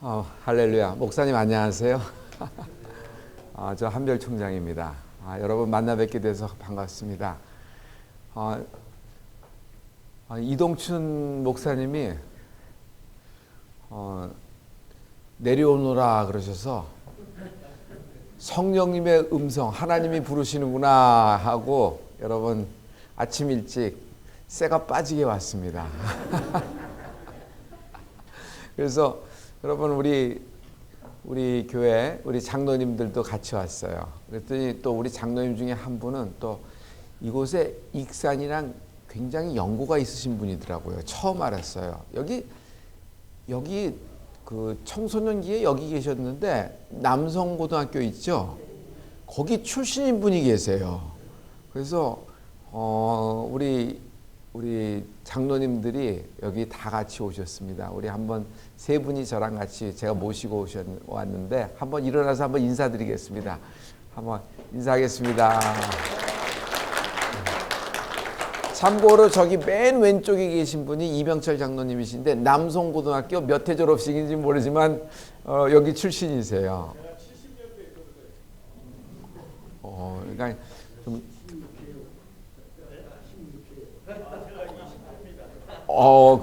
할렐루야. 목사님 안녕하세요. 저 한별 총장입니다. 여러분 만나 뵙게 돼서 반갑습니다. 이동춘 목사님이 내려오너라 그러셔서 성령님의 음성, 하나님이 부르시는구나 하고 여러분 아침 일찍 쇠가 빠지게 왔습니다. 그래서 여러분 우리 교회 우리 장로님들도 같이 왔어요. 그랬더니 또 우리 장로님 중에 한 분은 또 이곳에 익산이랑 굉장히 연고가 있으신 분이더라고요. 처음 알았어요. 여기 그 청소년기에 여기 계셨는데 남성고등학교 있죠? 거기 출신인 분이 계세요. 그래서 우리 장로님들이 여기 다 같이 오셨습니다. 우리 한번 세 분이 저랑 같이 제가 모시고 왔는데 한번 일어나서 한번 인사드리겠습니다. 한번 인사하겠습니다. 참고로 저기 맨 왼쪽에 계신 분이 이병철 장로님이신데 남성고등학교 몇 회 졸업식인지 모르지만 여기 출신이세요. 그러니까 좀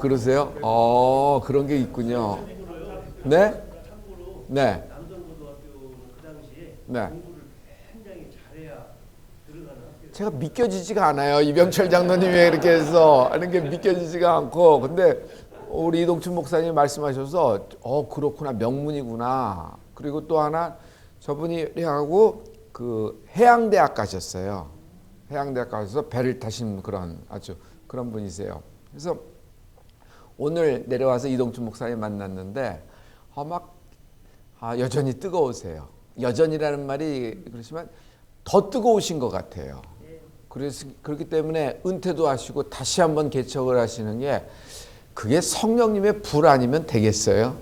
그러세요? 그런 게 있군요. 네? 네. 네. 제가 믿겨지지가 않아요. 이병철 장로님이 이렇게 해서 하는 게 믿겨지지가 않고. 근데 우리 이동춘 목사님이 말씀하셔서 그렇구나. 명문이구나. 그리고 또 하나 저분이 하고 그 해양대학 가셨어요. 해양대학 가셔서 배를 타신 아주 그런 분이세요. 그래서 오늘 내려와서 이동춘 목사님 만났는데 여전히 뜨거우세요. 여전이라는 말이 그렇지만 더 뜨거우신 것 같아요. 그래서 그렇기 때문에 은퇴도 하시고 다시 한번 개척을 하시는 게 그게 성령님의 불 아니면 되겠어요.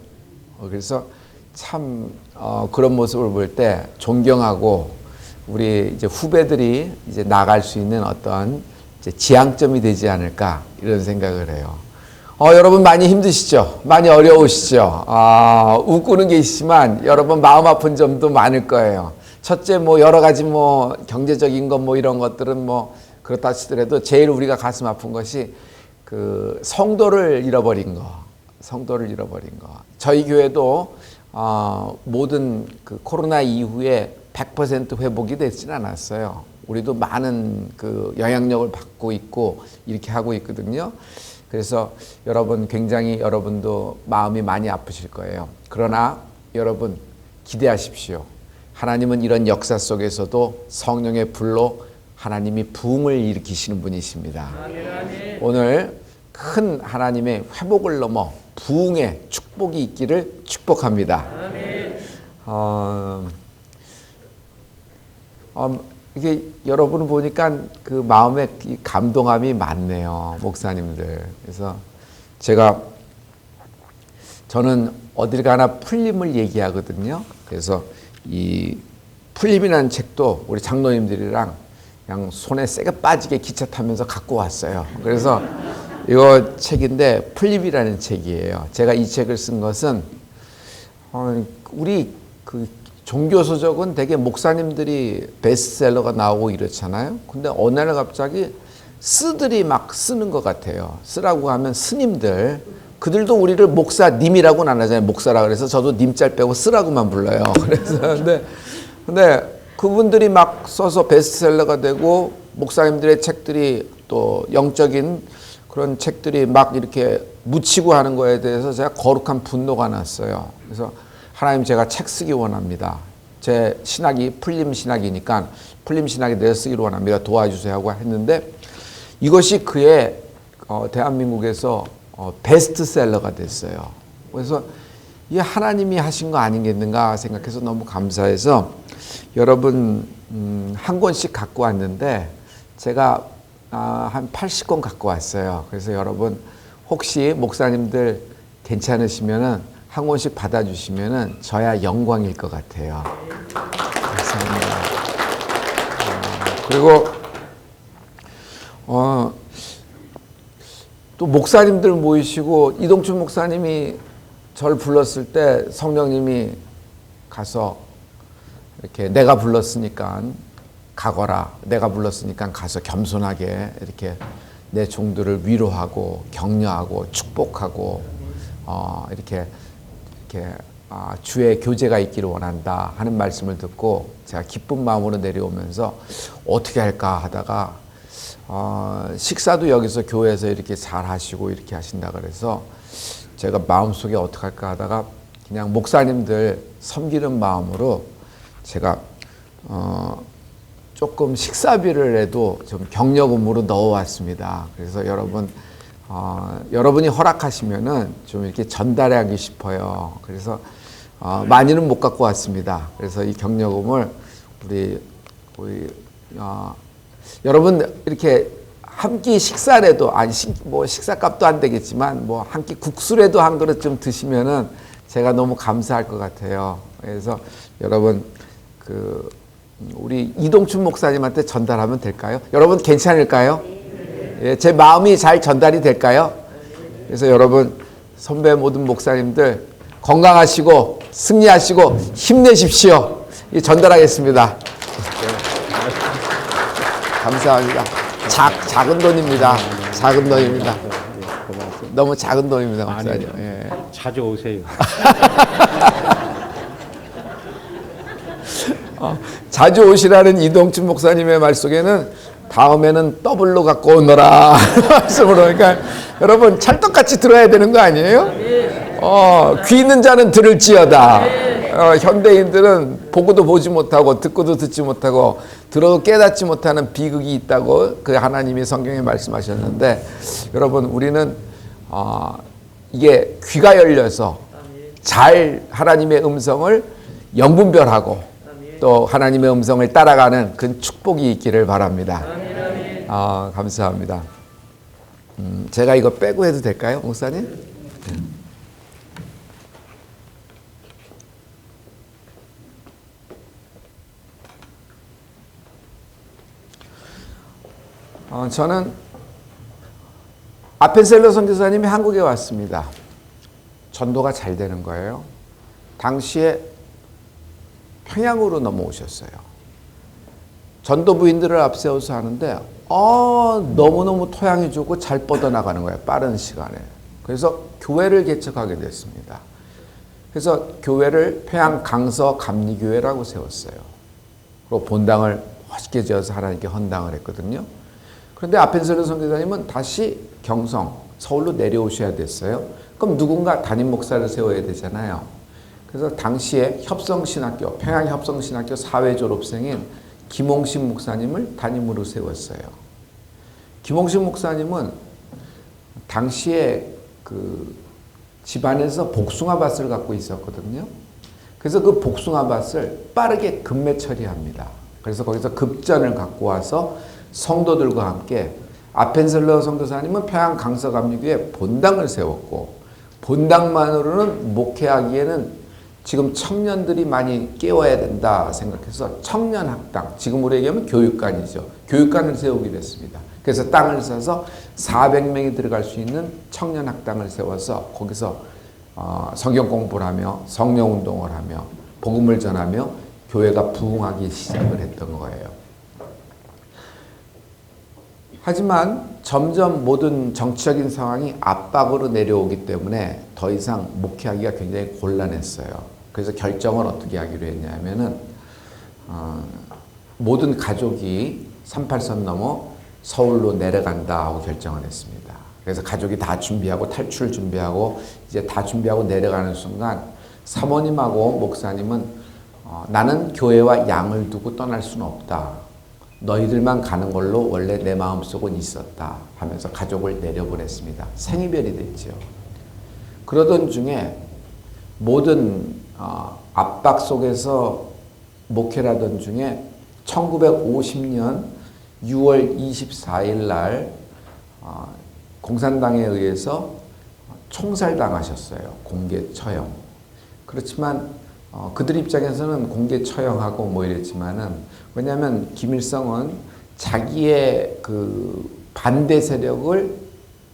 그래서 참 그런 모습을 볼 때 존경하고 우리 이제 후배들이 이제 나갈 수 있는 어떤 이제 지향점이 되지 않을까 이런 생각을 해요. 여러분 많이 힘드시죠? 많이 어려우시죠? 웃고는 계시지만 여러분 마음 아픈 점도 많을 거예요. 첫째 여러 가지 경제적인 것 이런 것들은 그렇다 치더라도 제일 우리가 가슴 아픈 것이 그 성도를 잃어버린 거. 저희 교회도 모든 그 코로나 이후에 100% 회복이 되지는 않았어요. 우리도 많은 그 영향력을 받고 있고 이렇게 하고 있거든요. 그래서 여러분도 마음이 많이 아프실 거예요. 그러나 여러분 기대하십시오. 하나님은 이런 역사 속에서도 성령의 불로 하나님이 부흥을 일으키시는 분이십니다. 오늘 큰 하나님의 회복을 넘어 부흥의 축복이 있기를 축복합니다. 이게 여러분 보니까 그 마음에 감동함이 많네요, 목사님들. 그래서 저는 어딜 가나 풀림을 얘기하거든요. 그래서 이 풀림이라는 책도 우리 장로님들이랑 그냥 손에 세게 빠지게 기차 타면서 갖고 왔어요. 그래서 이거 책인데 풀림이라는 책이에요. 제가 이 책을 쓴 것은 우리 그 종교서적은 되게 목사님들이 베스트셀러가 나오고 이렇잖아요. 근데 어느 날 갑자기 스들이 막 쓰는 것 같아요. 쓰라고 하면 스님들. 그들도 우리를 목사님이라고는 안 하잖아요. 목사라 그래서 저도 님짤 빼고 쓰라고만 불러요. 그래서 근데 그분들이 막 써서 베스트셀러가 되고 목사님들의 책들이 또 영적인 그런 책들이 막 이렇게 묻히고 하는 거에 대해서 제가 거룩한 분노가 났어요. 그래서 하나님 제가 책 쓰기 원합니다. 제 신학이 풀림 신학이니까 풀림 신학에 대해서 쓰기를 원합니다. 도와주세요 하고 했는데 이것이 그의 대한민국에서 베스트셀러가 됐어요. 그래서 이게 하나님이 하신 거 아니겠는가 생각해서 너무 감사해서 여러분 한 권씩 갖고 왔는데 제가 한 80권 갖고 왔어요. 그래서 여러분 혹시 목사님들 괜찮으시면은 한 권씩 받아주시면은 저야 영광일 것 같아요. 감사합니다. 그리고 또 목사님들 모이시고 이동춘 목사님이 저를 불렀을 때 성령님이 가서 이렇게 내가 불렀으니까 가거라. 내가 불렀으니까 가서 겸손하게 이렇게 내 종들을 위로하고 격려하고 축복하고 이렇게 주의 교제가 있기를 원한다 하는 말씀을 듣고 제가 기쁜 마음으로 내려오면서 어떻게 할까 하다가 식사도 여기서 교회에서 이렇게 잘 하시고 이렇게 하신다 그래서 제가 마음속에 어떻게 할까 하다가 그냥 목사님들 섬기는 마음으로 제가 조금 식사비를 해도 좀 경력금으로 넣어왔습니다. 그래서 여러분이 허락하시면은 좀 이렇게 전달하기 싶어요. 그래서 많이는 못 갖고 왔습니다. 그래서 이 경력금을 우리 여러분 이렇게 한 끼 식사라도 뭐 식사값도 안 되겠지만 뭐 한 끼 국수라도 한 그릇 좀 드시면은 제가 너무 감사할 것 같아요. 그래서 여러분 우리 이동춘 목사님한테 전달하면 될까요? 여러분 괜찮을까요? 예, 제 마음이 잘 전달이 될까요? 그래서 여러분 선배 모든 목사님들 건강하시고 승리하시고 힘내십시오. 전달하겠습니다. 감사합니다. 작은 돈입니다. 작은 돈입니다. 너무 작은 돈입니다, 목사님. 예. 자주 오세요. 자주 오시라는 이동춘 목사님의 말 속에는 다음에는 더블로 갖고 오너라 말씀으로. 그러니까 여러분 찰떡같이 들어야 되는 거 아니에요? 귀 있는 자는 들을지어다. 현대인들은 보고도 보지 못하고 듣고도 듣지 못하고 들어도 깨닫지 못하는 비극이 있다고 그 하나님이 성경에 말씀하셨는데, 여러분 우리는 이게 귀가 열려서 잘 하나님의 음성을 영분별하고 또 하나님의 음성을 따라가는 그 축복이 있기를 바랍니다. 감사합니다. 제가 이거 빼고 해도 될까요, 목사님? 저는 아펜셀러 선교사님이 한국에 왔습니다. 전도가 잘 되는 거예요. 당시에 평양으로 넘어오셨어요. 전도 부인들을 앞세워서 하는데 너무너무 토양이 좋고 잘 뻗어나가는 거예요. 빠른 시간에. 그래서 교회를 개척하게 됐습니다. 그래서 교회를 평양 강서 감리교회라고 세웠어요. 그리고 본당을 멋있게 지어서 하나님께 헌당을 했거든요. 그런데 아펜셀러 선교사님은 다시 경성, 서울로 내려오셔야 됐어요. 그럼 누군가 담임 목사를 세워야 되잖아요. 그래서 당시에 협성신학교, 평양협성신학교 사회졸업생인 김홍신 목사님을 담임으로 세웠어요. 김홍신 목사님은 당시에 그 집안에서 복숭아밭을 갖고 있었거든요. 그래서 그 복숭아밭을 빠르게 급매 처리합니다. 그래서 거기서 급전을 갖고 와서 성도들과 함께 아펜셀러 선교사님은 평양 강서감리교회 본당을 세웠고, 본당만으로는 목회하기에는 지금 청년들이 많이 깨워야 된다 생각해서 청년학당, 지금으로 얘기하면 교육관이죠. 교육관을 세우기로 했습니다. 그래서 땅을 사서 400명이 들어갈 수 있는 청년학당을 세워서 거기서 성경 공부를 하며 성령운동을 하며 복음을 전하며 교회가 부흥하기 시작을 했던 거예요. 하지만 점점 모든 정치적인 상황이 압박으로 내려오기 때문에 더 이상 목회하기가 굉장히 곤란했어요. 그래서 결정을 어떻게 하기로 했냐면은 모든 가족이 38선 넘어 서울로 내려간다 하고 결정을 했습니다. 그래서 가족이 다 준비하고 탈출 준비하고 이제 다 준비하고 내려가는 순간 사모님하고 목사님은 나는 교회와 양을 두고 떠날 수는 없다. 너희들만 가는 걸로 원래 내 마음속은 있었다 하면서 가족을 내려보냈습니다. 생이별이 됐죠. 그러던 중에 모든 압박 속에서 목회를 하던 중에 1950년 6월 24일 날 공산당에 의해서 총살당하셨어요. 공개 처형. 그렇지만 그들 입장에서는 공개 처형하고 뭐 이랬지만은, 왜냐하면 김일성은 자기의 그 반대 세력을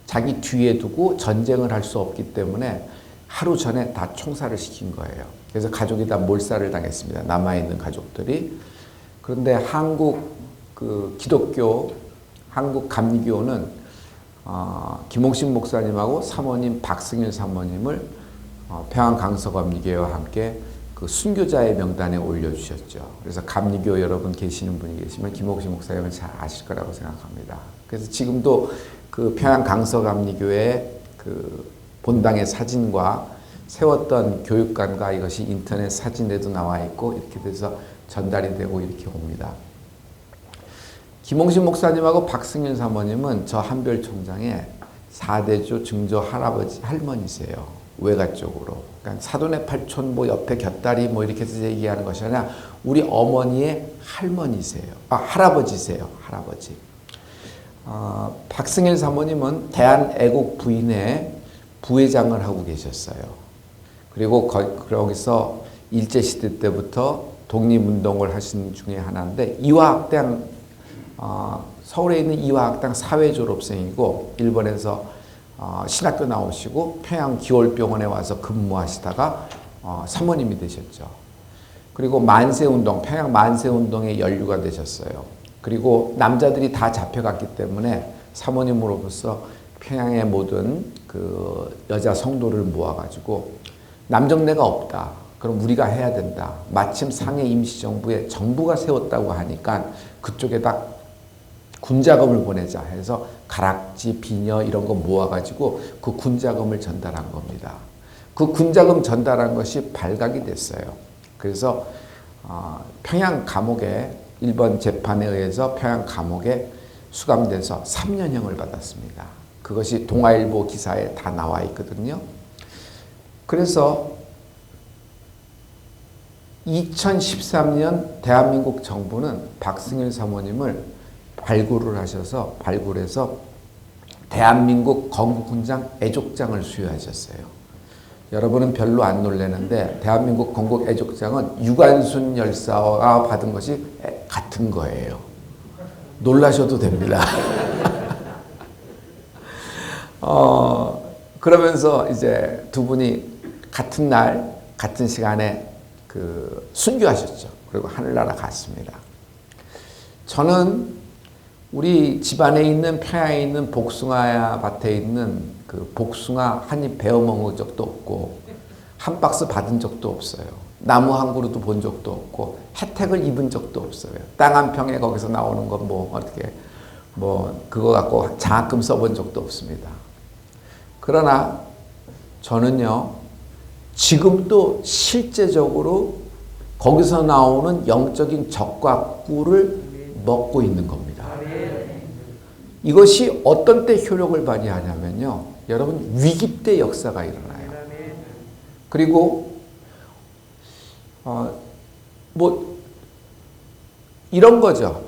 자기 뒤에 두고 전쟁을 할 수 없기 때문에 하루 전에 다 총살을 시킨 거예요. 그래서 가족이 다 몰살을 당했습니다. 남아있는 가족들이. 그런데 한국 그 기독교, 한국 감리교는 김홍식 목사님하고 사모님 박승일 사모님을 평양 강서감리교회와 함께 그 순교자의 명단에 올려주셨죠. 그래서 감리교 여러분 계시는 분이 계시면 김홍식 목사님은 잘 아실 거라고 생각합니다. 그래서 지금도 그 평양 강서감리교회 그 본당의 사진과 세웠던 교육관과 이것이 인터넷 사진에도 나와 있고 이렇게 돼서 전달이 되고 이렇게 옵니다. 김홍식 목사님하고 박승일 사모님은 저 한별총장의 4대조 증조 할아버지 할머니세요. 외가 쪽으로. 그러니까 사돈의 팔촌 뭐 옆에 곁다리 뭐 이렇게 해서 얘기하는 것이 아니라 우리 어머니의 할머니세요. 할아버지세요. 할아버지. 박승일 사모님은 대한애국부인회 부회장을 하고 계셨어요. 그리고 거기서 일제시대 때부터 독립운동을 하신 중에 하나인데 이화학당 서울에 있는 이화학당 사회졸업생이고 일본에서 신학교 나오시고 평양 기월병원에 와서 근무하시다가 사모님이 되셨죠. 그리고 만세운동, 평양 만세운동에 연루가 되셨어요. 그리고 남자들이 다 잡혀갔기 때문에 사모님으로부터 평양의 모든 그 여자 성도를 모아가지고 남정네가 없다. 그럼 우리가 해야 된다. 마침 상해 임시정부에 정부가 세웠다고 하니까 그쪽에다 군자금을 보내자 해서 가락지, 비녀 이런 거 모아가지고 그 군자금을 전달한 겁니다. 그 군자금 전달한 것이 발각이 됐어요. 그래서 평양 감옥에 일본 재판에 의해서 평양 감옥에 수감돼서 3년형을 받았습니다. 그것이 동아일보 기사에 다 나와 있거든요. 그래서 2013년 대한민국 정부는 박승일 사모님을 발굴해서 대한민국 건국훈장 애족장을 수여하셨어요. 여러분은 별로 안 놀라는데 대한민국 건국 애족장은 유관순 열사가 받은 것이 같은 거예요. 놀라셔도 됩니다. 그러면서 이제 두 분이 같은 날, 같은 시간에 그 순교하셨죠. 그리고 하늘나라 갔습니다. 저는 우리 집안에 있는 평양에 있는 복숭아 밭에 있는 그 복숭아 한 입 베어 먹은 적도 없고 한 박스 받은 적도 없어요. 나무 한 그루도 본 적도 없고 혜택을 입은 적도 없어요. 땅 한 평에 거기서 나오는 건 뭐 어떻게 뭐 그거 갖고 장학금 써본 적도 없습니다. 그러나 저는요 지금도 실제적으로 거기서 나오는 영적인 적과 꿀을 먹고 있는 겁니다. 이것이 어떤 때 효력을 발휘하냐면요. 여러분 위기 때 역사가 일어나요. 그리고 뭐 이런 거죠.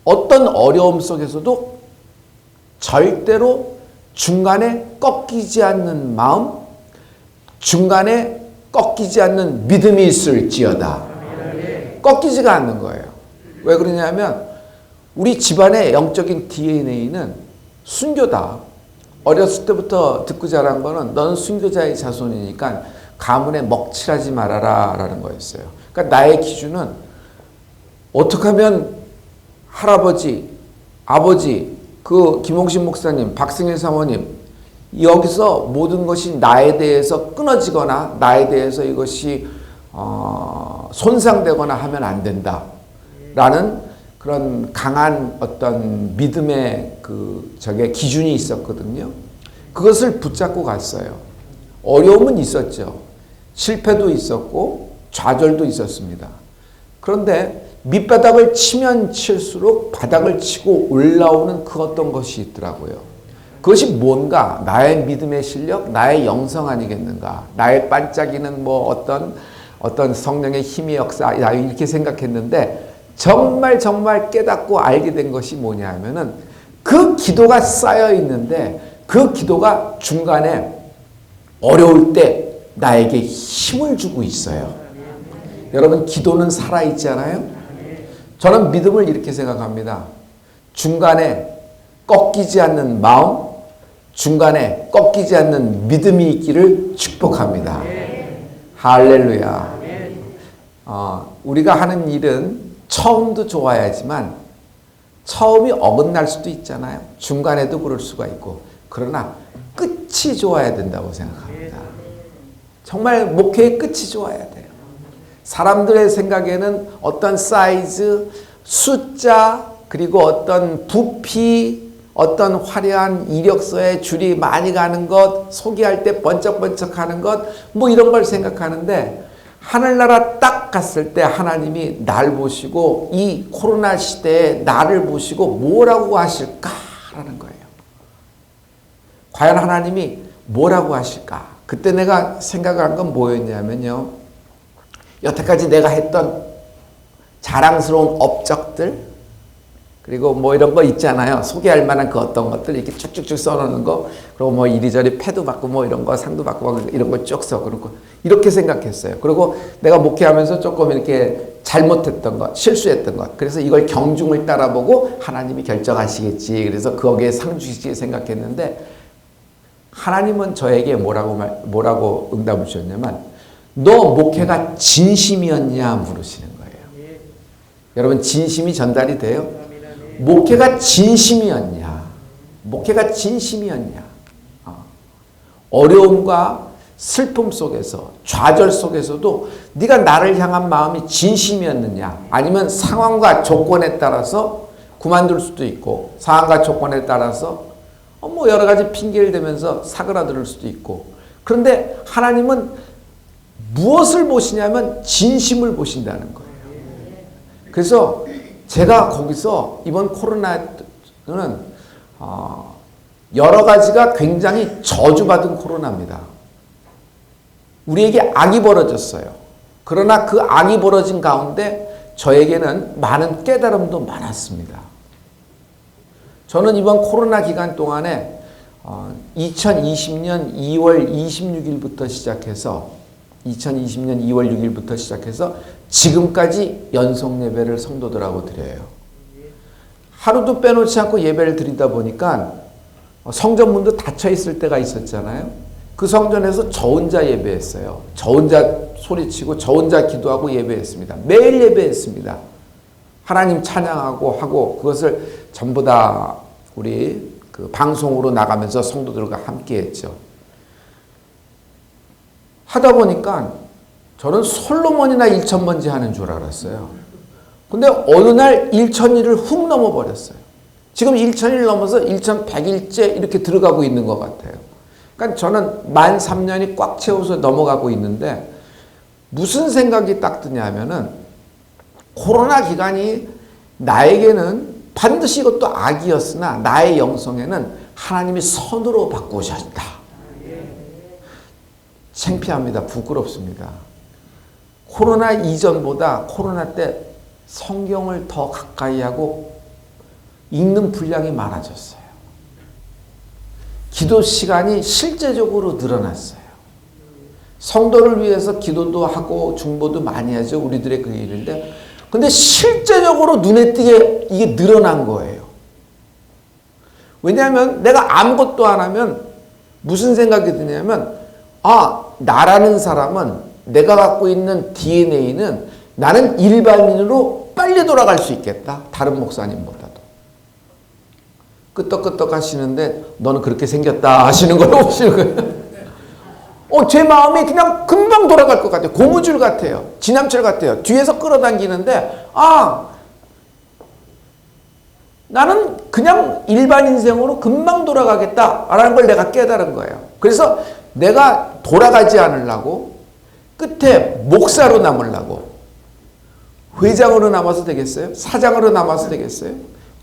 어떤 어려움 속에서도 절대로 중간에 꺾이지 않는 마음, 중간에 꺾이지 않는 믿음이 있을지어다. 꺾이지가 않는 거예요. 왜 그러냐면 우리 집안의 영적인 DNA는 순교다. 어렸을 때부터 듣고 자란 거는 넌 순교자의 자손이니까 가문에 먹칠하지 말아라 라는 거였어요. 그러니까 나의 기준은 어떻게 하면 할아버지, 아버지, 그 김홍식 목사님, 박승일 사모님 여기서 모든 것이 나에 대해서 끊어지거나 나에 대해서 이것이 손상되거나 하면 안 된다 라는 그런 강한 어떤 믿음의 저게 기준이 있었거든요. 그것을 붙잡고 갔어요. 어려움은 있었죠. 실패도 있었고 좌절도 있었습니다. 그런데 밑바닥을 치면 칠수록 바닥을 치고 올라오는 그 어떤 것이 있더라고요. 그것이 뭔가 나의 믿음의 실력, 나의 영성 아니겠는가, 나의 반짝이는 뭐 어떤 성령의 힘의 역사 이렇게 생각했는데 정말 깨닫고 알게 된 것이 뭐냐 하면은 그 기도가 쌓여 있는데 그 기도가 중간에 어려울 때 나에게 힘을 주고 있어요. 여러분 기도는 살아있잖아요. 저는 믿음을 이렇게 생각합니다. 중간에 꺾이지 않는 마음, 중간에 꺾이지 않는 믿음이 있기를 축복합니다. 할렐루야. 우리가 하는 일은 처음도 좋아야지만 처음이 어긋날 수도 있잖아요. 중간에도 그럴 수가 있고. 그러나 끝이 좋아야 된다고 생각합니다. 정말 목회의 끝이 좋아야 돼요. 사람들의 생각에는 어떤 사이즈, 숫자, 그리고 어떤 부피, 어떤 화려한 이력서에 줄이 많이 가는 것, 소개할 때 번쩍번쩍 하는 것, 뭐 이런 걸 생각하는데 하늘나라 딱 갔을 때 하나님이 날 보시고 이 코로나 시대에 나를 보시고 뭐라고 하실까라는 거예요. 과연 하나님이 뭐라고 하실까? 그때 내가 생각한 건 뭐였냐면요. 여태까지 내가 했던 자랑스러운 업적들, 그리고 뭐 이런 거 있잖아요. 소개할 만한 그 어떤 것들 이렇게 쭉쭉쭉 써놓는 거, 그리고 뭐 이리저리 패도 받고 뭐 이런 거 상도 받고 이런 거 쭉 써. 그리고 이렇게 생각했어요. 그리고 내가 목회하면서 조금 이렇게 잘못했던 것, 실수했던 것. 그래서 이걸 경중을 따라보고 하나님이 결정하시겠지. 그래서 거기에 상 주시게 생각했는데 하나님은 저에게 뭐라고 응답을 주셨냐면 너 목회가 진심이었냐 물으시는 거예요. 여러분 진심이 전달이 돼요? 목회가 진심이었냐? 목회가 진심이었냐? 어려움과 슬픔 속에서 좌절 속에서도 네가 나를 향한 마음이 진심이었느냐? 아니면 상황과 조건에 따라서 그만둘 수도 있고 상황과 조건에 따라서 뭐 여러 가지 핑계를 대면서 사그라들 수도 있고. 그런데 하나님은 무엇을 보시냐면 진심을 보신다는 거예요. 그래서 제가 거기서 이번 코로나는 여러 가지가 굉장히 저주받은 코로나입니다. 우리에게 악이 벌어졌어요. 그러나 그 악이 벌어진 가운데 저에게는 많은 깨달음도 많았습니다. 저는 이번 코로나 기간 동안에 2020년 2월 26일부터 시작해서 지금까지 연속 예배를 성도들하고 드려요. 하루도 빼놓지 않고 예배를 드리다 보니까 성전문도 닫혀 있을 때가 있었잖아요. 그 성전에서 저 혼자 예배했어요. 저 혼자 소리치고 저 혼자 기도하고 예배했습니다. 매일 예배했습니다. 하나님 찬양하고 하고 그것을 전부 다 우리 그 방송으로 나가면서 성도들과 함께 했죠. 하다 보니까 저는 솔로몬이나 1,000번째 하는 줄 알았어요. 근데 어느 날 1,000일을 훅 넘어버렸어요. 지금 1,000일 넘어서 1,100일째 이렇게 들어가고 있는 것 같아요. 그러니까 저는 만 3년이 꽉 채워서 넘어가고 있는데 무슨 생각이 딱 드냐면은 코로나 기간이 나에게는 반드시 이것도 악이었으나 나의 영성에는 하나님이 선으로 바꾸셨다. 창피합니다. 부끄럽습니다. 코로나 이전보다 코로나 때 성경을 더 가까이 하고 읽는 분량이 많아졌어요. 기도 시간이 실제적으로 늘어났어요. 성도를 위해서 기도도 하고 중보도 많이 하죠. 우리들의 그 일인데 근데 실제적으로 눈에 띄게 이게 늘어난 거예요. 왜냐하면 내가 아무것도 안 하면 무슨 생각이 드냐면 나라는 사람은 내가 갖고 있는 DNA는 나는 일반인으로 빨리 돌아갈 수 있겠다. 다른 목사님보다도. 끄떡끄떡 하시는데 너는 그렇게 생겼다 하시는 걸 오시는 거예요. 제 마음이 그냥 금방 돌아갈 것 같아요. 고무줄 같아요. 지남철 같아요. 뒤에서 끌어당기는데 나는 그냥 일반 인생으로 금방 돌아가겠다라는 걸 내가 깨달은 거예요. 그래서 내가 돌아가지 않으려고 끝에 목사로 남으려고 회장으로 남아서 되겠어요? 사장으로 남아서 되겠어요?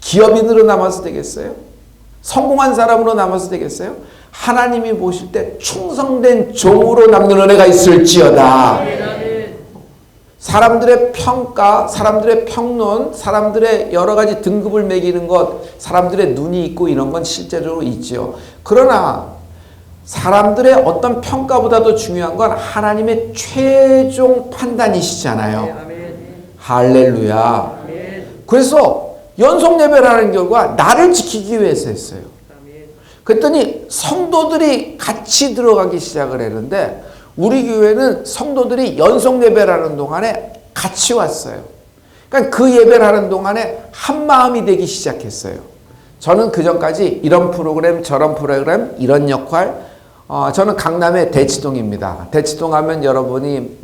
기업인으로 남아서 되겠어요? 성공한 사람으로 남아서 되겠어요? 하나님이 보실 때 충성된 종으로 남는 은혜가 있을지어다. 사람들의 평가, 사람들의 평론, 사람들의 여러 가지 등급을 매기는 것, 사람들의 눈이 있고 이런 건 실제로 있죠. 그러나 사람들의 어떤 평가보다도 중요한 건 하나님의 최종 판단이시잖아요. 할렐루야. 그래서 연속 예배라는 결과 나를 지키기 위해서 했어요. 그랬더니 성도들이 같이 들어가기 시작을 했는데 우리 교회는 성도들이 연속 예배를 하는 동안에 같이 왔어요. 그러니까 그 예배를 하는 동안에 한 마음이 되기 시작했어요. 저는 그전까지 이런 프로그램 저런 프로그램 이런 역할, 저는 강남의 대치동입니다. 대치동 하면 여러분이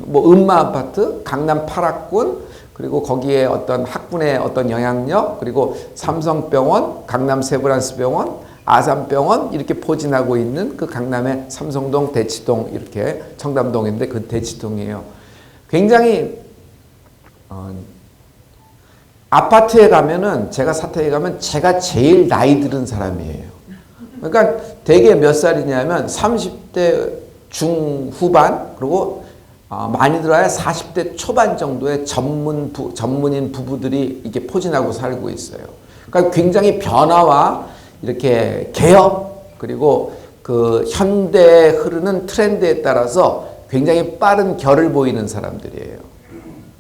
뭐 음마아파트, 강남 8학군, 그리고 거기에 어떤 학군의 어떤 영향력, 그리고 삼성병원, 강남 세브란스병원, 아산병원 이렇게 포진하고 있는 그 강남의 삼성동, 대치동 이렇게 청담동인데 그 대치동이에요. 굉장히 아파트에 가면은 제가 사택에 가면 제가 제일 나이 들은 사람이에요. 그러니까 대개 몇 살이냐면 30대 중후반 그리고 많이 들어야 40대 초반 정도의 전문인 부부들이 이렇게 포진하고 살고 있어요. 그러니까 굉장히 변화와 이렇게 개혁 그리고 그 현대에 흐르는 트렌드에 따라서 굉장히 빠른 결을 보이는 사람들이에요.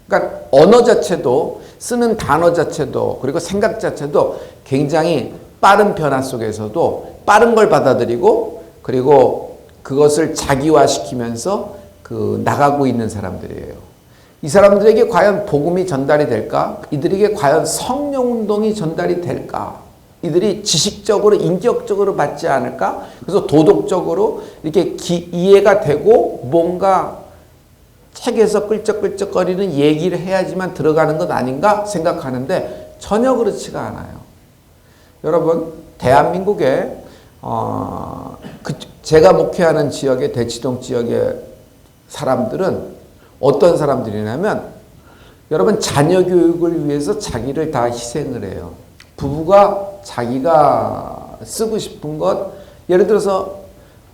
그러니까 언어 자체도 쓰는 단어 자체도 그리고 생각 자체도 굉장히 빠른 변화 속에서도 빠른 걸 받아들이고 그리고 그것을 자기화시키면서 나가고 있는 사람들이에요. 이 사람들에게 과연 복음이 전달이 될까? 이들에게 과연 성령운동이 전달이 될까? 이들이 지식적으로 인격적으로 받지 않을까? 그래서 도덕적으로 이렇게 이해가 되고 뭔가 책에서 끌적끌적거리는 얘기를 해야지만 들어가는 것 아닌가 생각하는데 전혀 그렇지가 않아요. 여러분 대한민국에 제가 목회하는 지역의 대치동 지역의 사람들은 어떤 사람들이냐면 여러분 자녀 교육을 위해서 자기를 다 희생을 해요. 부부가 자기가 쓰고 싶은 것 예를 들어서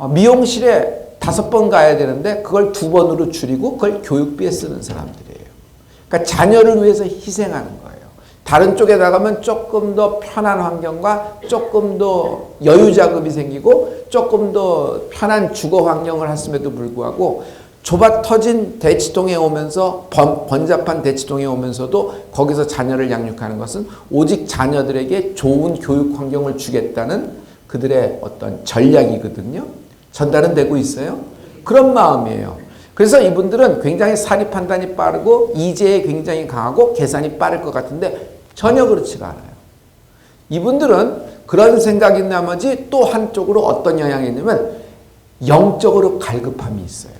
미용실에 5번 가야 되는데 그걸 2번으로 줄이고 그걸 교육비에 쓰는 사람들이에요. 그러니까 자녀를 위해서 희생하는 거예요. 다른 쪽에 나가면 조금 더 편한 환경과 조금 더 여유 자금이 생기고 조금 더 편한 주거 환경을 했음에도 불구하고 좁아 터진 대치동에 오면서 번잡한 대치동에 오면서도 거기서 자녀를 양육하는 것은 오직 자녀들에게 좋은 교육 환경을 주겠다는 그들의 어떤 전략이거든요. 전달은 되고 있어요. 그런 마음이에요. 그래서 이분들은 굉장히 사리 판단이 빠르고 이재에 굉장히 강하고 계산이 빠를 것 같은데 전혀 그렇지가 않아요. 이분들은 그런 생각인 나머지 또 한쪽으로 어떤 영향이 있냐면 영적으로 갈급함이 있어요.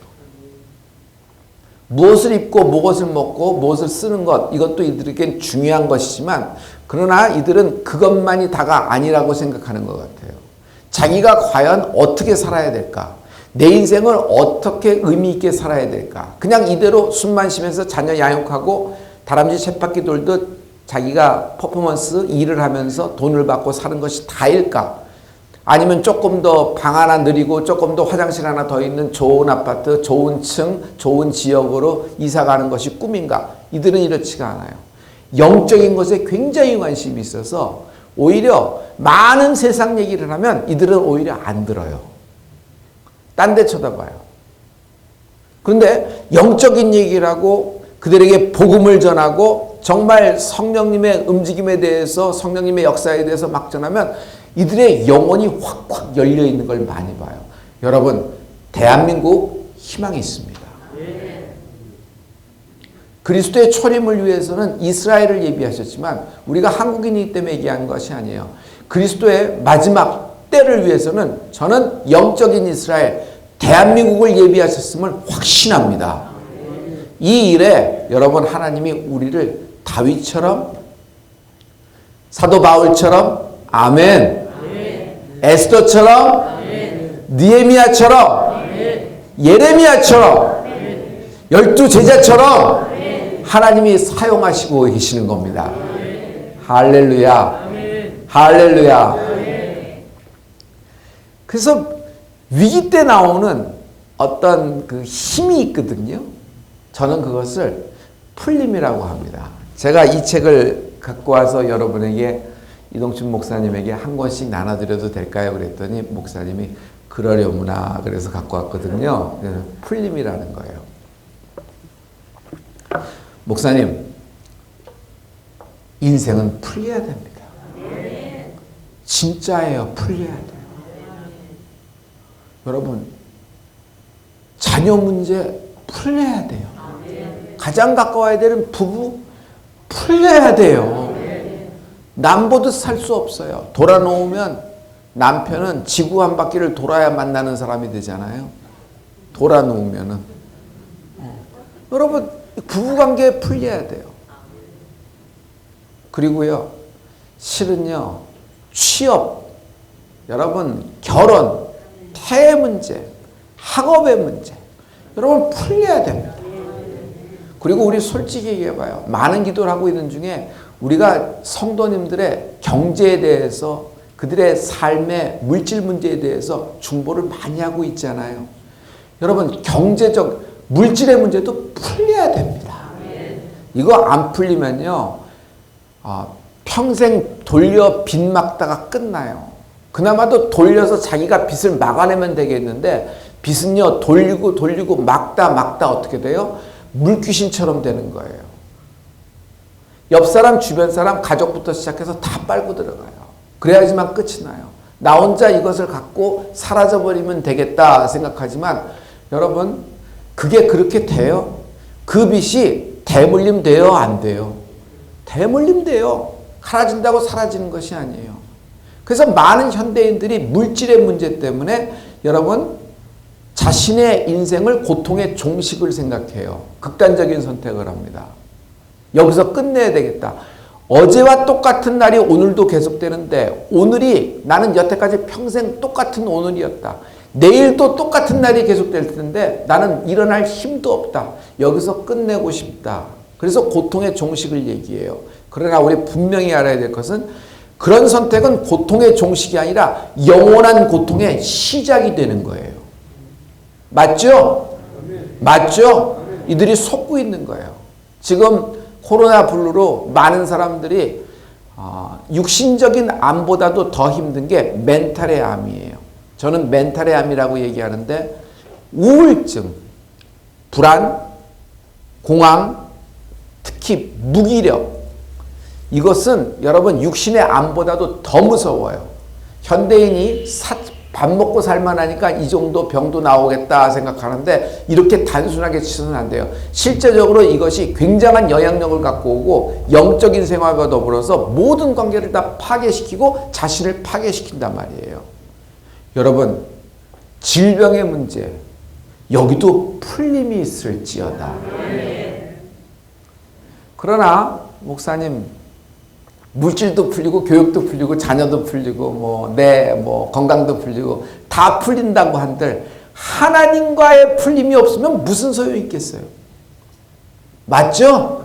무엇을 입고 무엇을 먹고 무엇을 쓰는 것 이것도 이들에겐 중요한 것이지만 그러나 이들은 그것만이 다가 아니라고 생각하는 것 같아요. 자기가 과연 어떻게 살아야 될까? 내 인생을 어떻게 의미 있게 살아야 될까? 그냥 이대로 숨만 쉬면서 자녀 양육하고 다람쥐 쳇바퀴 돌듯 자기가 퍼포먼스 일을 하면서 돈을 받고 사는 것이 다일까? 아니면 조금 더 방 하나 느리고 조금 더 화장실 하나 더 있는 좋은 아파트, 좋은 층, 좋은 지역으로 이사 가는 것이 꿈인가? 이들은 이렇지가 않아요. 영적인 것에 굉장히 관심이 있어서 오히려 많은 세상 얘기를 하면 이들은 오히려 안 들어요. 딴 데 쳐다봐요. 그런데 영적인 얘기를 하고 그들에게 복음을 전하고 정말 성령님의 움직임에 대해서 성령님의 역사에 대해서 막 전하면 이들의 영혼이 확확 열려 있는 걸 많이 봐요. 여러분 대한민국 희망이 있습니다. 그리스도의 초림을 위해서는 이스라엘을 예비하셨지만 우리가 한국인이기 때문에 얘기하는 것이 아니에요. 그리스도의 마지막 때를 위해서는 저는 영적인 이스라엘 대한민국을 예비하셨음을 확신합니다. 이 일에 여러분 하나님이 우리를 다윗처럼 사도 바울처럼 아멘 에스더처럼 느헤미야처럼 예레미야처럼 12 제자처럼 하나님이 사용하시고 계시는 겁니다. 할렐루야. 할렐루야. 그래서 위기 때 나오는 어떤 그 힘이 있거든요. 저는 그것을 풀림이라고 합니다. 제가 이 책을 갖고 와서 여러분에게 이동춘 목사님에게 한 권씩 나눠드려도 될까요? 그랬더니 목사님이 그러려무나 그래서 갖고 왔거든요. 풀림이라는 거예요. 목사님, 인생은 풀려야 됩니다. 진짜예요. 풀려야 돼요. 여러분, 자녀 문제 풀려야 돼요. 가장 가까워야 되는 부부 풀려야 돼요. 남보듯 살 수 없어요. 돌아놓으면 남편은 지구 한 바퀴를 돌아야 만나는 사람이 되잖아요. 돌아놓으면은. 여러분, 부부관계 풀려야 돼요. 그리고요, 실은요, 취업, 여러분, 결혼, 태의 문제, 학업의 문제, 여러분 풀려야 됩니다. 그리고 우리 솔직히 얘기해봐요. 많은 기도를 하고 있는 중에 우리가 성도님들의 경제에 대해서, 그들의 삶의 물질 문제에 대해서 중보를 많이 하고 있잖아요. 여러분, 경제적, 물질의 문제도 풀려야 됩니다. 이거 안 풀리면요, 평생 돌려 빚 막다가 끝나요. 그나마도 돌려서 자기가 빚을 막아내면 되겠는데, 빚은요, 돌리고 막다 어떻게 돼요? 물귀신처럼 되는 거예요. 옆 사람, 주변 사람, 가족부터 시작해서 다 빨고 들어가요. 그래야지만 끝이 나요. 나 혼자 이것을 갖고 사라져버리면 되겠다 생각하지만, 여러분, 그게 그렇게 돼요? 그 빚이 대물림 돼요? 안 돼요? 대물림 돼요. 사라진다고 사라지는 것이 아니에요. 그래서 많은 현대인들이 물질의 문제 때문에 여러분, 자신의 인생을 고통의 종식을 생각해요. 극단적인 선택을 합니다. 여기서 끝내야 되겠다. 어제와 똑같은 날이 오늘도 계속되는데, 오늘이 나는 여태까지 평생 똑같은 오늘이었다. 내일도 똑같은 날이 계속될 텐데 나는 일어날 힘도 없다. 여기서 끝내고 싶다. 그래서 고통의 종식을 얘기해요. 그러나 우리 분명히 알아야 될 것은, 그런 선택은 고통의 종식이 아니라 영원한 고통의 시작이 되는 거예요. 맞죠? 맞죠? 이들이 속고 있는 거예요. 지금 코로나 블루로 많은 사람들이 육신적인 암보다도 더 힘든 게 멘탈의 암이에요. 저는 멘탈의 암이라고 얘기하는데, 우울증, 불안, 공황, 특히 무기력, 이것은 여러분 육신의 암보다도 더 무서워요. 현대인이 밥 먹고 살만하니까 이 정도 병도 나오겠다 생각하는데, 이렇게 단순하게 치서는 안 돼요. 실제적으로 이것이 굉장한 영향력을 갖고 오고, 영적인 생활과 더불어서 모든 관계를 다 파괴시키고 자신을 파괴시킨단 말이에요. 여러분, 질병의 문제, 여기도 풀림이 있을지어다. 그러나 목사님, 물질도 풀리고 교육도 풀리고 자녀도 풀리고 내 건강도 풀리고 다 풀린다고 한들 하나님과의 풀림이 없으면 무슨 소용이 있겠어요? 맞죠?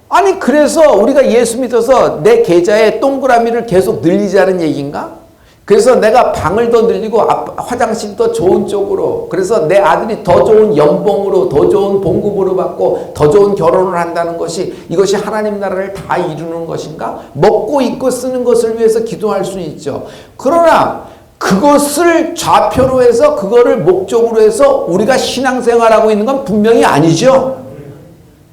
아니, 그래서 우리가 예수 믿어서 내 계좌에 동그라미를 계속 늘리자는 얘기인가? 그래서 내가 방을 더 늘리고 화장실 더 좋은 쪽으로, 그래서 내 아들이 더 좋은 연봉으로, 더 좋은 봉급으로 받고 더 좋은 결혼을 한다는 것이, 이것이 하나님 나라를 다 이루는 것인가? 먹고 입고 쓰는 것을 위해서 기도할 수는 있죠. 그러나 그것을 좌표로 해서, 그거를 목적으로 해서 우리가 신앙생활하고 있는 건 분명히 아니죠.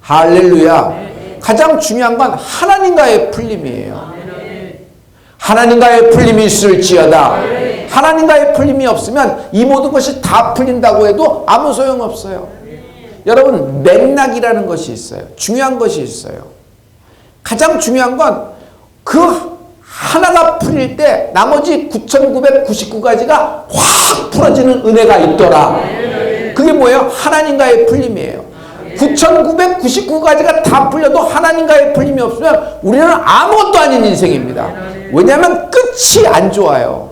할렐루야. 가장 중요한 건 하나님과의 풀림이에요. 하나님과의 풀림이 있을지어다. 하나님과의 풀림이 없으면 이 모든 것이 다 풀린다고 해도 아무 소용없어요. 여러분, 맥락이라는 것이 있어요. 중요한 것이 있어요. 가장 중요한 건 그 하나가 풀릴 때 나머지 9,999가지가 확 풀어지는 은혜가 있더라. 그게 뭐예요? 하나님과의 풀림이에요. 9,999가지가 다 풀려도 하나님과의 풀림이 없으면 우리는 아무것도 아닌 인생입니다. 왜냐하면 끝이 안 좋아요.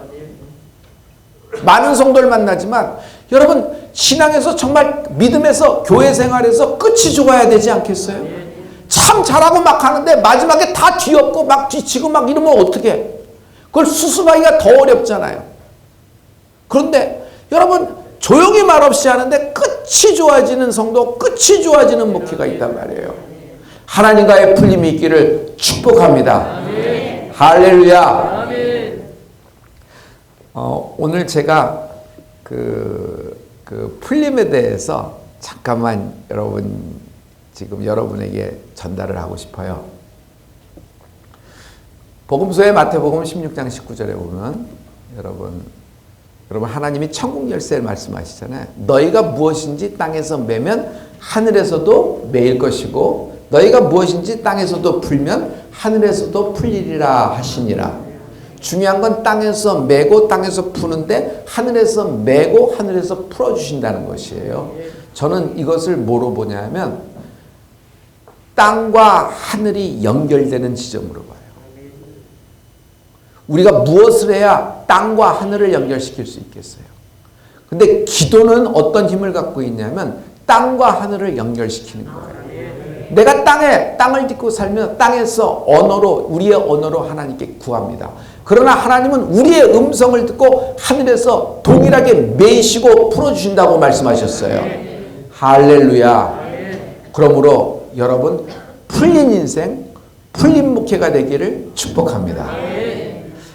많은 성도를 만나지만 여러분, 신앙에서 정말 믿음에서, 교회 생활에서 끝이 좋아야 되지 않겠어요? 참 잘하고 막 하는데 마지막에 다 뒤엎고 막 뒤치고 막 이러면 어떡해? 그걸 수습하기가 더 어렵잖아요. 그런데 여러분, 조용히 말없이 하는데 끝이 좋아지는 성도, 끝이 좋아지는 목회가 있단 말이에요. 하나님과의 풀림이 있기를 축복합니다. 아멘. 할렐루야. 아멘. 오늘 제가 그 풀림에 대해서 잠깐만 지금 여러분에게 전달을 하고 싶어요. 복음서의 마태복음 16장 19절에 보면, 여러분, 여러분 하나님이 천국 열쇠를 말씀하시잖아요. 너희가 무엇인지 땅에서 매면 하늘에서도 매일 것이고 너희가 무엇인지 땅에서도 풀면 하늘에서도 풀리리라 하시니라. 중요한 건 땅에서 매고 땅에서 푸는데 하늘에서 매고 하늘에서 풀어주신다는 것이에요. 저는 이것을 뭐로 보냐면 땅과 하늘이 연결되는 지점으로 봐요. 우리가 무엇을 해야 땅과 하늘을 연결시킬 수 있겠어요? 근데 기도는 어떤 힘을 갖고 있냐면 땅과 하늘을 연결시키는 거예요. 내가 땅을 딛고 살면 땅에서 언어로 우리의 언어로 하나님께 구합니다. 그러나 하나님은 우리의 음성을 듣고 하늘에서 동일하게 매시고 풀어주신다고 말씀하셨어요. 할렐루야. 그러므로 여러분 풀린 인생, 풀린 목회가 되기를 축복합니다.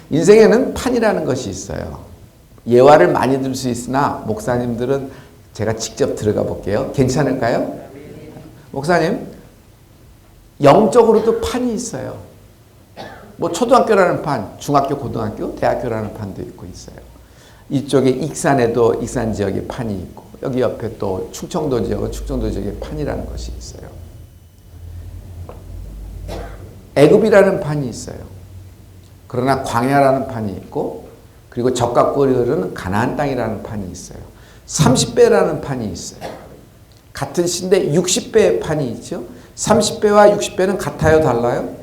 인생에는 판이라는 것이 있어요. 예화를 많이 들 수 있으나 목사님들은 제가 직접 들어가 볼게요. 괜찮을까요? 목사님, 영적으로도 판이 있어요. 뭐 초등학교라는 판, 중학교, 고등학교, 대학교라는 판도 있고 있어요. 이쪽에 익산에도 익산 지역에 판이 있고 여기 옆에 또 충청도 지역은 충청도 지역에 판이라는 것이 있어요. 애굽이라는 판이 있어요. 그러나 광야라는 판이 있고 그리고 적각골이 흐르는 가나안 땅이라는 판이 있어요. 30배라는 판이 있어요. 같은 시인데 60배의 판이 있죠. 30배와 60배는 같아요, 달라요?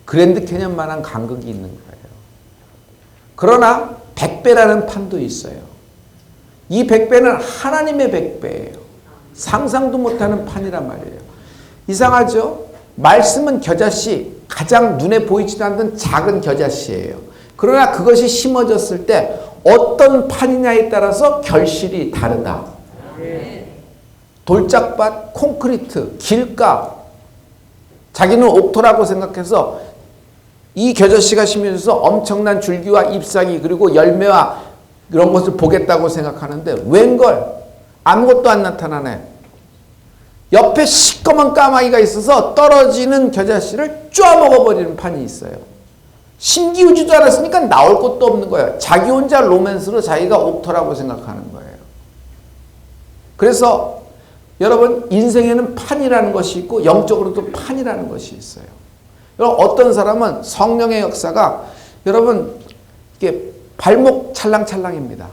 그랜드 캐년만한 간극이 있는 거예요. 그러나 100배라는 판도 있어요. 이 100배는 하나님의 100배예요. 상상도 못하는 판이란 말이에요. 이상하죠? 말씀은 겨자씨, 가장 눈에 보이지도 않는 작은 겨자씨예요. 그러나 그것이 심어졌을 때 어떤 판이냐에 따라서 결실이 다르다. 돌짝밭, 콘크리트, 길가. 자기는 옥토라고 생각해서 이 겨자씨가 심어져서 엄청난 줄기와 잎사귀 그리고 열매와 이런 것을 보겠다고 생각하는데 웬걸 아무것도 안 나타나네. 옆에 시꺼먼 까마귀가 있어서 떨어지는 겨자씨를 쪼아먹어버리는 판이 있어요. 신기우지도 않았으니까 나올 것도 없는 거예요. 자기 혼자 로맨스로 자기가 옥토라고 생각하는 거예요. 그래서 여러분 인생에는 판이라는 것이 있고 영적으로도 판이라는 것이 있어요. 여러분 어떤 사람은 성령의 역사가 여러분 이게 발목 찰랑찰랑입니다.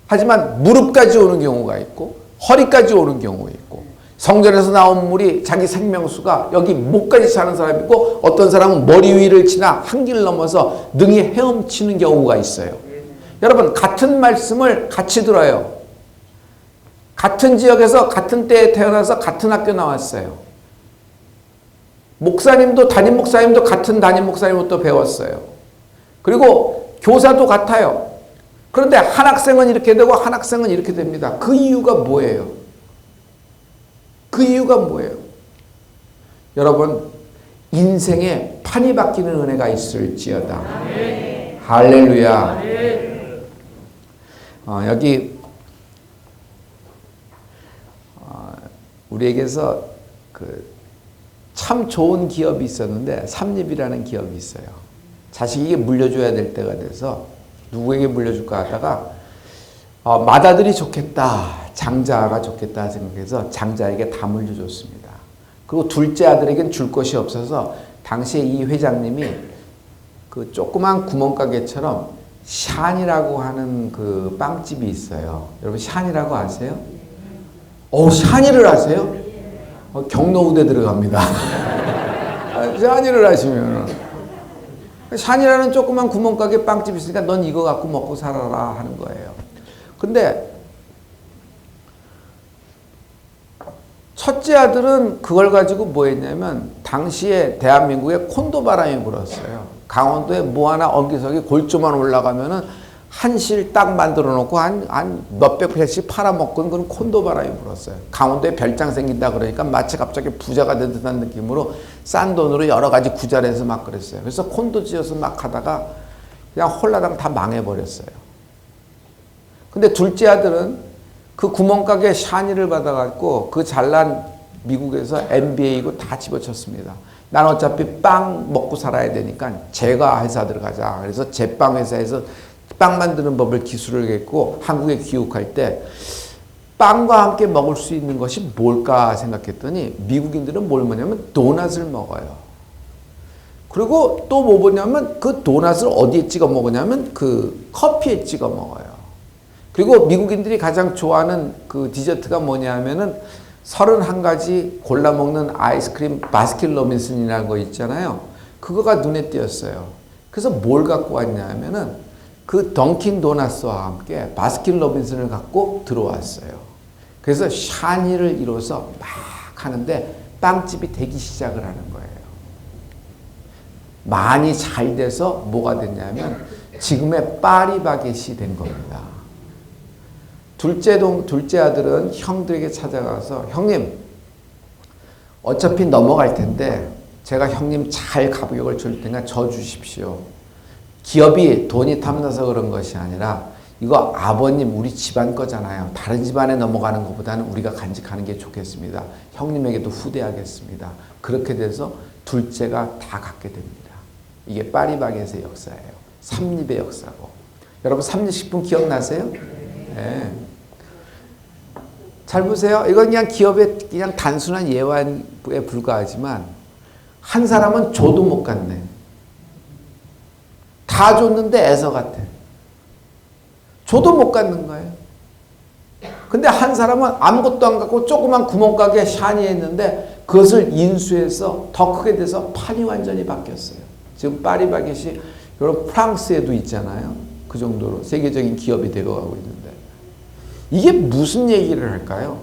하지만 무릎까지 오는 경우가 있고 허리까지 오는 경우가 있고 성전에서 나온 물이 자기 생명수가 여기 목까지 차는 사람이 있고 어떤 사람은 머리 위를 지나 한 길 넘어서 능히 헤엄치는 경우가 있어요. 여러분 같은 말씀을 같이 들어요. 같은 지역에서 같은 때에 태어나서 같은 학교 나왔어요. 목사님도 담임 목사님도 같은 담임 목사님부터 배웠어요. 그리고 교사도 같아요. 그런데 한 학생은 이렇게 되고 한 학생은 이렇게 됩니다. 그 이유가 뭐예요? 그 이유가 뭐예요? 여러분 인생에 판이 바뀌는 은혜가 있을지어다. 아멘. 할렐루야. 아멘. 여기 우리에게서 참 좋은 기업이 있었는데 삼립이라는 기업이 있어요. 자식에게 물려줘야 될 때가 돼서 누구에게 물려줄까 하다가 맏아들이 좋겠다. 장자가 좋겠다 생각해서 장자에게 다 물려줬습니다. 그리고 둘째 아들에겐 줄 것이 없어서 당시에 이 회장님이 그 조그만 구멍가게처럼 샨이라고 하는 그 빵집이 있어요. 여러분 샨이라고 아세요? 샤니를 아세요? 경로우대 들어갑니다. 샤니를 하시면 샤니라는 조그만 구멍가게 빵집이 있으니까 넌 이거 갖고 먹고 살아라 하는 거예요. 근데 첫째 아들은 그걸 가지고 뭐 했냐면 당시에 대한민국에 콘도 바람이 불었어요. 강원도에 뭐 하나 엉기석이 골조만 올라가면은 한실 딱 만들어 놓고 한 몇백 회씩 팔아먹고 그런 콘도 바람이 불었어요. 강원도에 별장 생긴다 그러니까 마치 갑자기 부자가 된 듯한 느낌으로 싼 돈으로 여러 가지 구자를 해서 막 그랬어요. 그래서 콘도 지어서 막 하다가 그냥 홀라당 다 망해버렸어요. 근데 둘째 아들은 그 구멍가게 샤니를 받아갖고 그 잘난 미국에서 MBA고 다 집어쳤습니다. 난 어차피 빵 먹고 살아야 되니까 제과 회사 들어가자. 그래서 제빵 회사에서 빵 만드는 법을 기술을 했고 한국에 귀국할 때 빵과 함께 먹을 수 있는 것이 뭘까 생각했더니 미국인들은 뭘 먹냐면 도넛을 먹어요. 그리고 또 뭐 먹냐면 그 도넛을 어디에 찍어 먹으냐면 그 커피에 찍어 먹어요. 그리고 미국인들이 가장 좋아하는 그 디저트가 뭐냐면은 31가지 골라 먹는 아이스크림 바스킨 로빈슨이라는 거 있잖아요. 그거가 눈에 띄었어요. 그래서 뭘 갖고 왔냐면은 그 던킨 도넛과 함께 바스킨 로빈슨을 갖고 들어왔어요. 그래서 샤니를 이뤄서 막 하는데 빵집이 되기 시작을 하는 거예요. 많이 잘 돼서 뭐가 됐냐면 지금의 파리바게트이 된 겁니다. 둘째 아들은 형들에게 찾아가서 형님 어차피 넘어갈 텐데 제가 형님 잘 가격을 줄 테니까 저 주십시오. 기업이 돈이 탐나서 그런 것이 아니라 이거 아버님 우리 집안 거잖아요. 다른 집안에 넘어가는 것보다는 우리가 간직하는 게 좋겠습니다. 형님에게도 후대하겠습니다. 그렇게 돼서 둘째가 다 갖게 됩니다. 이게 파리바게트의 역사예요. 삼립의 역사고. 여러분 삼립식품 기억나세요? 네. 잘 보세요. 이건 그냥 기업의 그냥 단순한 예화에 불과하지만 한 사람은 줘도 못 갔네. 다 줬는데 애서 같아. 줘도 못 갖는 거예요. 근데 한 사람은 아무것도 안 갖고 조그만 구멍가게 샤니 했는데 그것을 인수해서 더 크게 돼서 판이 완전히 바뀌었어요. 지금 파리바게트이 여러분 프랑스에도 있잖아요. 그 정도로 세계적인 기업이 되어가고 있는데 이게 무슨 얘기를 할까요?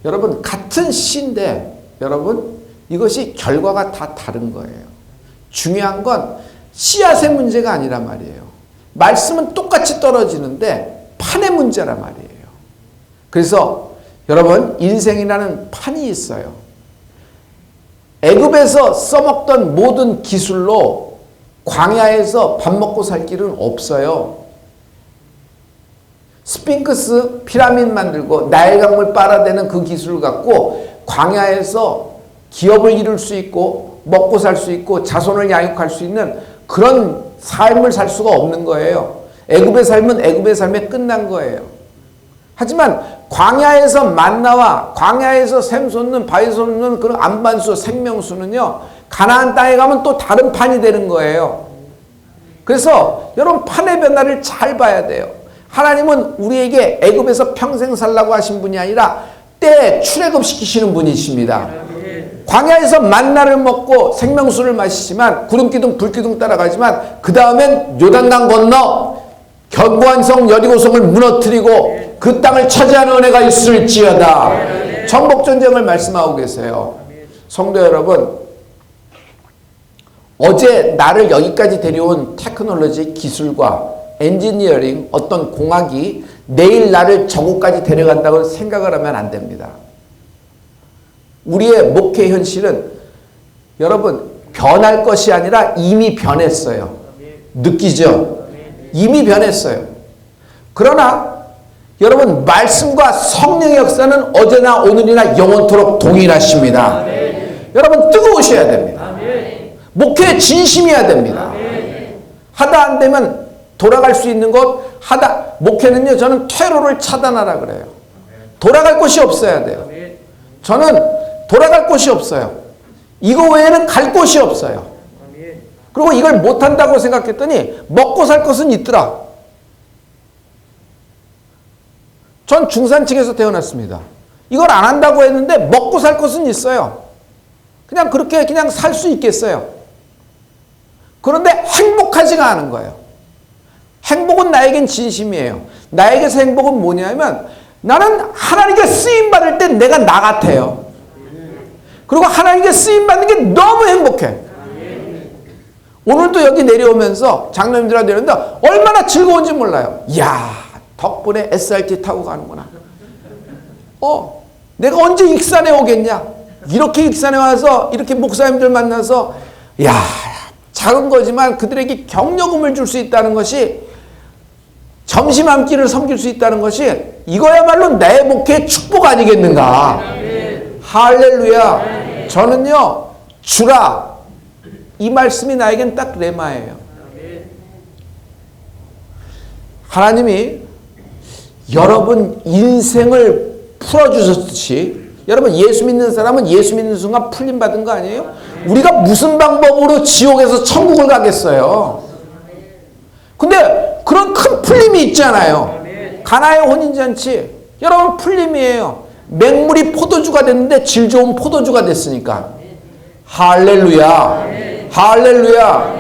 여러분 같은 시인데 여러분 이것이 결과가 다 다른 거예요. 중요한 건 씨앗의 문제가 아니란 말이에요. 말씀은 똑같이 떨어지는데 판의 문제란 말이에요. 그래서 여러분 인생이라는 판이 있어요. 애굽에서 써먹던 모든 기술로 광야에서 밥 먹고 살 길은 없어요. 스핑크스 피라미드 만들고 나일 강물 빨아대는 그 기술을 갖고 광야에서 기업을 이룰 수 있고 먹고 살 수 있고 자손을 양육할 수 있는 그런 삶을 살 수가 없는 거예요. 애굽의 삶은 애굽의 삶에 끝난 거예요. 하지만 광야에서 만나와 광야에서 샘 솟는 바위 솟는 그런 안반수 생명수는요 가나안 땅에 가면 또 다른 판이 되는 거예요. 그래서 여러분 판의 변화를 잘 봐야 돼요. 하나님은 우리에게 애굽에서 평생 살라고 하신 분이 아니라 때에 출애굽시키시는 분이십니다. 광야에서 만나를 먹고 생명수를 마시지만 구름기둥 불기둥 따라가지만 그 다음엔 요단강 건너 견고한 성 여리고성을 무너뜨리고 그 땅을 차지하는 은혜가 있을지어다. 정복전쟁을 말씀하고 계세요. 성도 여러분, 어제 나를 여기까지 데려온 테크놀로지 기술과 엔지니어링 어떤 공학이 내일 나를 저곳까지 데려간다고 생각을 하면 안 됩니다. 우리의 목회 현실은 여러분 변할 것이 아니라 이미 변했어요. 느끼죠? 이미 변했어요. 그러나 여러분 말씀과 성령의 역사는 어제나 오늘이나 영원토록 동일하십니다. 여러분 뜨거우셔야 됩니다. 목회에 진심이어야 됩니다. 하다 안 되면 돌아갈 수 있는 것 목회는요 저는 퇴로를 차단하라 그래요. 돌아갈 곳이 없어야 돼요. 저는 돌아갈 곳이 없어요. 이거 외에는 갈 곳이 없어요. 그리고 이걸 못한다고 생각했더니 먹고 살 것은 있더라. 전 중산층에서 태어났습니다. 이걸 안 한다고 했는데 먹고 살 것은 있어요. 그냥 그렇게 그냥 살 수 있겠어요. 그런데 행복하지가 않은 거예요. 행복은 나에겐 진심이에요. 나에게서 행복은 뭐냐면 나는 하나님께 쓰임받을 때 내가 나 같아요. 그리고 하나님께 쓰임받는 게 너무 행복해. 오늘도 여기 내려오면서 장로님들하고 내려오는데 얼마나 즐거운지 몰라요. 이야 덕분에 SRT 타고 가는구나. 내가 언제 익산에 오겠냐. 이렇게 익산에 와서 이렇게 목사님들 만나서 야 작은 거지만 그들에게 격려금을 줄 수 있다는 것이 점심 한 끼를 섬길 수 있다는 것이 이거야말로 내 목회의 축복 아니겠는가. 할렐루야. 저는요 주라 이 말씀이 나에겐 딱 레마예요. 하나님이 여러분 인생을 풀어주셨듯이 여러분 예수 믿는 사람은 예수 믿는 순간 풀림받은 거 아니에요? 우리가 무슨 방법으로 지옥에서 천국을 가겠어요? 근데 그런 큰 풀림이 있잖아요. 가나의 혼인잔치 여러분 풀림이에요. 맹물이 포도주가 됐는데 질 좋은 포도주가 됐으니까 할렐루야 할렐루야.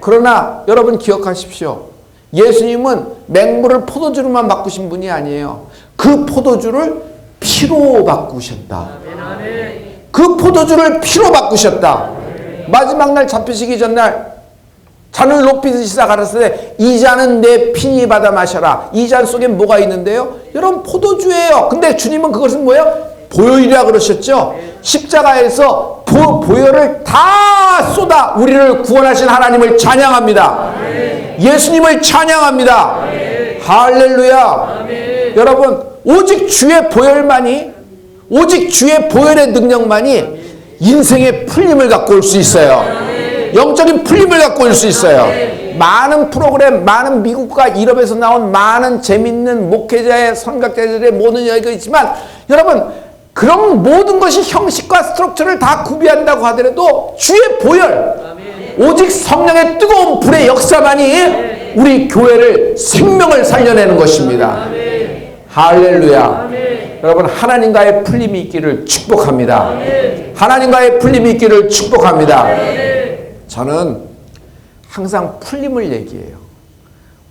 그러나 여러분 기억하십시오. 예수님은 맹물을 포도주로만 바꾸신 분이 아니에요. 그 포도주를 피로 바꾸셨다. 그 포도주를 피로 바꾸셨다. 마지막 날 잡히시기 전날 잔을 높이 드시다 가라사대 이 잔은 내 피니 받아 마셔라. 이 잔 속에 뭐가 있는데요? 여러분 포도주예요. 근데 주님은 그것은 뭐예요? 보혈이라 그러셨죠? 십자가에서 보혈을 다 쏟아 우리를 구원하신 하나님을 찬양합니다. 예수님을 찬양합니다. 할렐루야. 여러분 오직 주의 보혈만이 오직 주의 보혈의 능력만이 인생의 풀림을 갖고 올 수 있어요. 영적인 풀림을 갖고 올 수 있어요. 많은 프로그램, 많은 미국과 유럽에서 나온 많은 재밌는 목회자의 선각자들의 모든 이야기가 있지만 여러분 그런 모든 것이 형식과 스트럭처를 다 구비한다고 하더라도 주의 보혈 오직 성령의 뜨거운 불의 역사만이 우리 교회를 생명을 살려내는 것입니다. 할렐루야. 여러분 하나님과의 풀림이 있기를 축복합니다. 하나님과의 풀림이 있기를 축복합니다. 저는 항상 풀림을 얘기해요.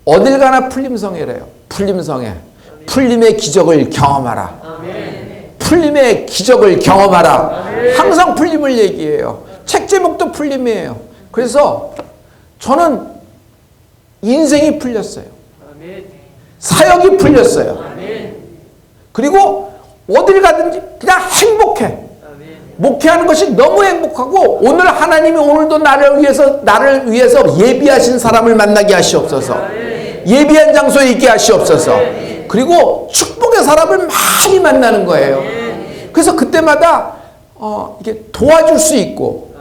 어딜 가나 풀림성이래요. 풀림성에 풀림의 기적을 경험하라. 풀림의 기적을 경험하라. 항상 풀림을 얘기해요. 책 제목도 풀림이에요. 그래서 저는 인생이 풀렸어요. 사역이 풀렸어요. 그리고 어딜 가든지 그냥 행복해. 목회하는 것이 너무 행복하고 오늘 하나님이 오늘도 나를 위해서 예비하신 사람을 만나게 하시옵소서. 예비한 장소에 있게 하시옵소서. 그리고 축복의 사람을 많이 만나는 거예요. 그래서 그때마다 이게 도와줄 수 있고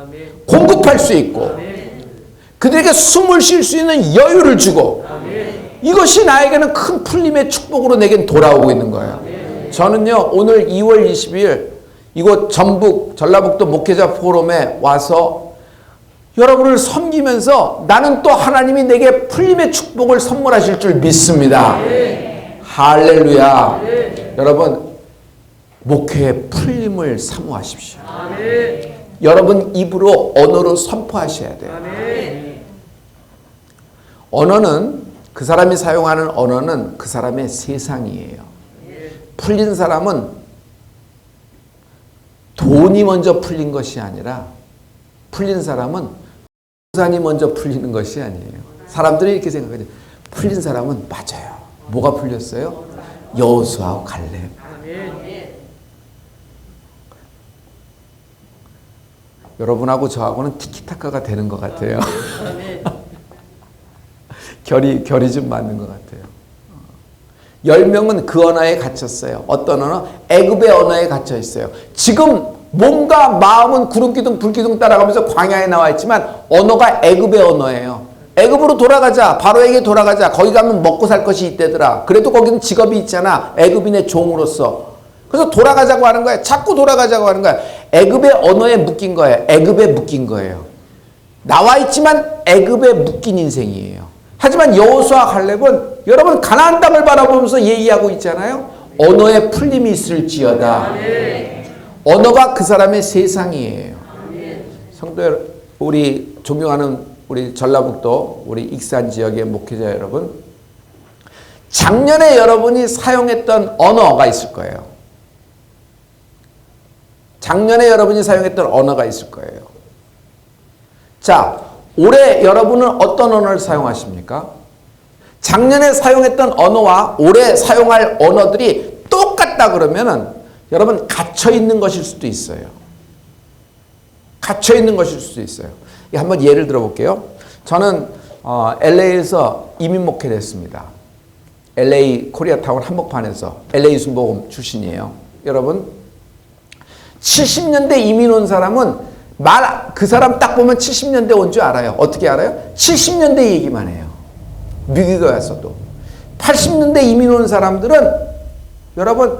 공급할 수 있고 그들에게 숨을 쉴 수 있는 여유를 주고 이것이 나에게는 큰 풀림의 축복으로 내겐 돌아오고 있는 거예요. 저는요 오늘 2월 22일 이곳 전북 전라북도 목회자 포럼에 와서 여러분을 섬기면서 나는 또 하나님이 내게 풀림의 축복을 선물하실 줄 믿습니다. 할렐루야. 여러분 목회의 풀림을 사모하십시오. 여러분 입으로 언어로 선포하셔야 돼요. 언어는 그 사람이 사용하는 언어는 그 사람의 세상이에요. 풀린 사람은 돈이 먼저 풀린 것이 아니라 풀린 사람은 부산이 먼저 풀리는 것이 아니에요. 사람들이 이렇게 생각하죠. 풀린 사람은 맞아요. 뭐가 풀렸어요? 여호수아와 갈렙. 여러분하고 저하고는 티키타카가 되는 것 같아요. 결이 좀 맞는 것 같아요. 10명은 그 언어에 갇혔어요. 어떤 언어? 애굽의 언어에 갇혀 있어요. 지금 몸과 마음은 구름기둥 불기둥 따라가면서 광야에 나와 있지만 언어가 애굽의 언어예요. 애굽으로 돌아가자. 바로에게 돌아가자. 거기 가면 먹고 살 것이 있대더라. 그래도 거기는 직업이 있잖아. 애굽인의 종으로서. 그래서 돌아가자고 하는 거예요. 자꾸 돌아가자고 하는 거예요. 애굽의 언어에 묶인 거예요. 애굽에 묶인 거예요. 나와 있지만 애굽에 묶인 인생이에요. 하지만 여호수아 갈렙은 여러분 가나안 땅을 바라보면서 얘기하고 있잖아요. 언어에 풀림이 있을지어다. 언어가 그 사람의 세상이에요. 성도 여러분, 우리 존경하는 우리 전라북도 우리 익산 지역의 목회자 여러분, 작년에 여러분이 사용했던 언어가 있을 거예요. 작년에 여러분이 사용했던 언어가 있을 거예요. 자, 올해 여러분은 어떤 언어를 사용하십니까? 작년에 사용했던 언어와 올해 사용할 언어들이 똑같다 그러면은 여러분 갇혀 있는 것일 수도 있어요. 갇혀 있는 것일 수도 있어요. 한번 예를 들어 볼게요. 저는 LA에서 이민 목회를 했습니다. LA 코리아타운 한복판에서 LA 순복음 출신이에요. 여러분 70년대 이민 온 사람은 그 사람 딱 보면 70년대 온 줄 알아요. 어떻게 알아요? 70년대 얘기만 해요. 미국에 왔어도. 80년대 이민 온 사람들은 여러분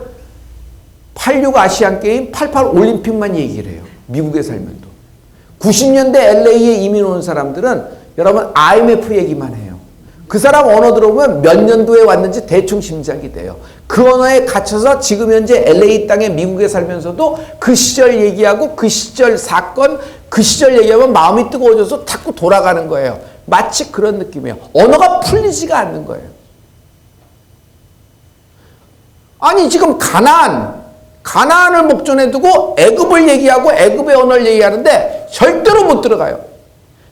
86 아시안게임, 88 올림픽만 얘기를 해요. 미국에 살면도. 90년대 LA에 이민 온 사람들은 여러분 IMF 얘기만 해요. 그 사람 언어 들어보면 몇 년도에 왔는지 대충 짐작이 돼요. 그 언어에 갇혀서 지금 현재 LA 땅에 미국에 살면서도 그 시절 얘기하고 그 시절 사건, 그 시절 얘기하면 마음이 뜨거워져서 자꾸 돌아가는 거예요. 마치 그런 느낌이에요. 언어가 풀리지가 않는 거예요. 아니 지금 가나안을 목전에 두고 애굽을 얘기하고 애굽의 언어를 얘기하는데 절대로 못 들어가요.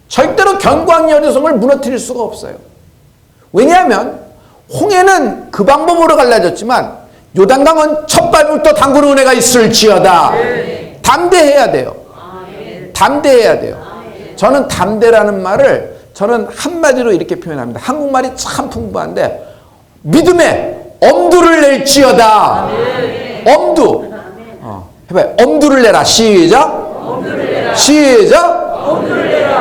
절대로 견고한 여성을 무너뜨릴 수가 없어요. 왜냐하면 홍해는 그 방법으로 갈라졌지만 요단강은 첫 발부터 담그는 은혜가 있을지어다. 담대해야 돼요. 담대해야 돼요. 저는 담대라는 말을 저는 한마디로 이렇게 표현합니다. 한국말이 참 풍부한데 믿음에 엄두를 낼지어다. 엄두. 해봐요. 엄두를 내라. 시작. 시작.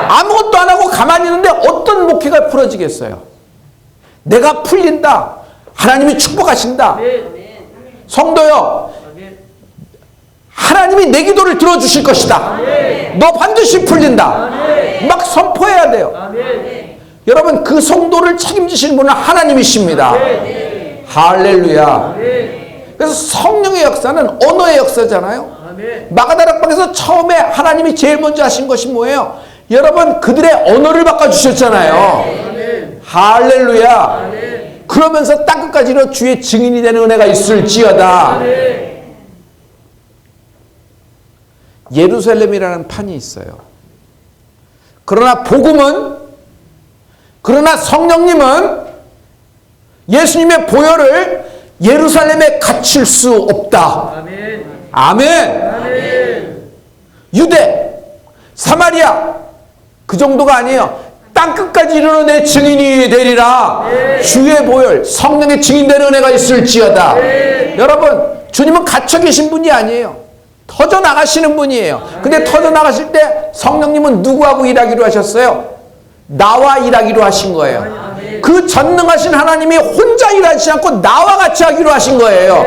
아무것도 안 하고 가만히 있는데 어떤 목회가 풀어지겠어요? 내가 풀린다. 하나님이 축복하신다. 성도요. 하나님이 내 기도를 들어주실 것이다. 너 반드시 풀린다. 막 선포해야 돼요. 여러분 그 성도를 책임지시는 분은 하나님이십니다. 할렐루야. 그래서 성령의 역사는 언어의 역사잖아요. 마가다락방에서 처음에 하나님이 제일 먼저 하신 것이 뭐예요? 여러분 그들의 언어를 바꿔주셨잖아요. 할렐루야. 그러면서 땅끝까지로 주의 증인이 되는 은혜가 있을지어다. 예루살렘이라는 판이 있어요. 그러나 복음은, 그러나 성령님은 예수님의 보혈을 예루살렘에 갇힐 수 없다. 아멘. 아멘. 아멘. 유대, 사마리아 그 정도가 아니에요. 땅끝까지 이르러 내 증인이 되리라. 주의 보혈, 성령의 증인되는 은혜가 있을지어다. 여러분 주님은 갇혀 계신 분이 아니에요. 터져 나가시는 분이에요. 근데 터져 나가실 때 성령님은 누구하고 일하기로 하셨어요? 나와 일하기로 하신 거예요. 그 전능하신 하나님이 혼자 일하지 않고 나와 같이 하기로 하신 거예요.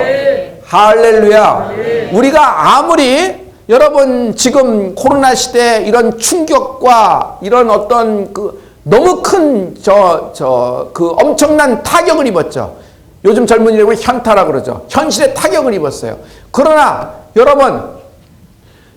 할렐루야. 우리가 아무리 여러분 지금 코로나 시대 이런 충격과 이런 어떤 그 너무 큰 그 엄청난 타격을 입었죠. 요즘 젊은이라고 현타라 그러죠. 현실에 타격을 입었어요. 그러나 여러분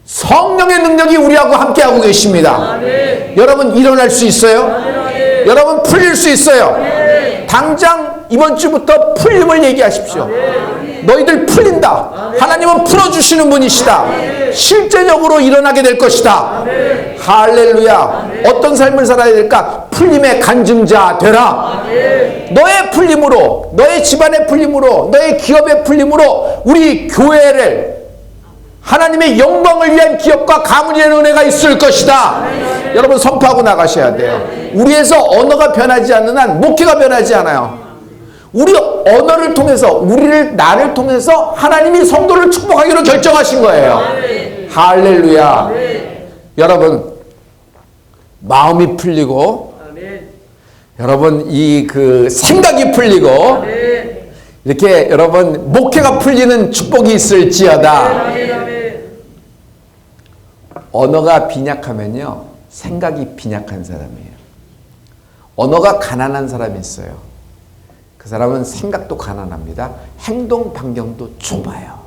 성령의 능력이 우리하고 함께하고 계십니다. 아멘. 여러분 일어날 수 있어요? 아멘. 여러분 풀릴 수 있어요? 아멘. 당장 이번 주부터 풀림을 얘기하십시오. 아멘. 너희들 풀린다. 아멘. 하나님은 풀어주시는 분이시다. 아멘. 실제적으로 일어나게 될 것이다. 아멘. 할렐루야. 아멘. 어떤 삶을 살아야 될까? 풀림의 간증자 되라. 아멘. 너의 풀림으로, 너의 집안의 풀림으로, 너의 기업의 풀림으로 우리 교회를 하나님의 영광을 위한 기업과 가문이 되는 은혜가 있을 것이다. 아멘. 여러분 선포하고 나가셔야 돼요. 우리에서 언어가 변하지 않는 한 목회가 변하지 않아요. 우리 언어를 통해서 나를 통해서 하나님이 성도를 축복하기로 결정하신 거예요. 아멘. 할렐루야. 아멘. 여러분 마음이 풀리고 아멘. 여러분 이 그 생각이 풀리고 아멘. 이렇게 여러분 목회가 풀리는 축복이 있을지어다. 아멘. 언어가 빈약하면요 생각이 빈약한 사람이에요. 언어가 가난한 사람이 있어요. 그 사람은 생각도 가난합니다. 행동 반경도 좁아요.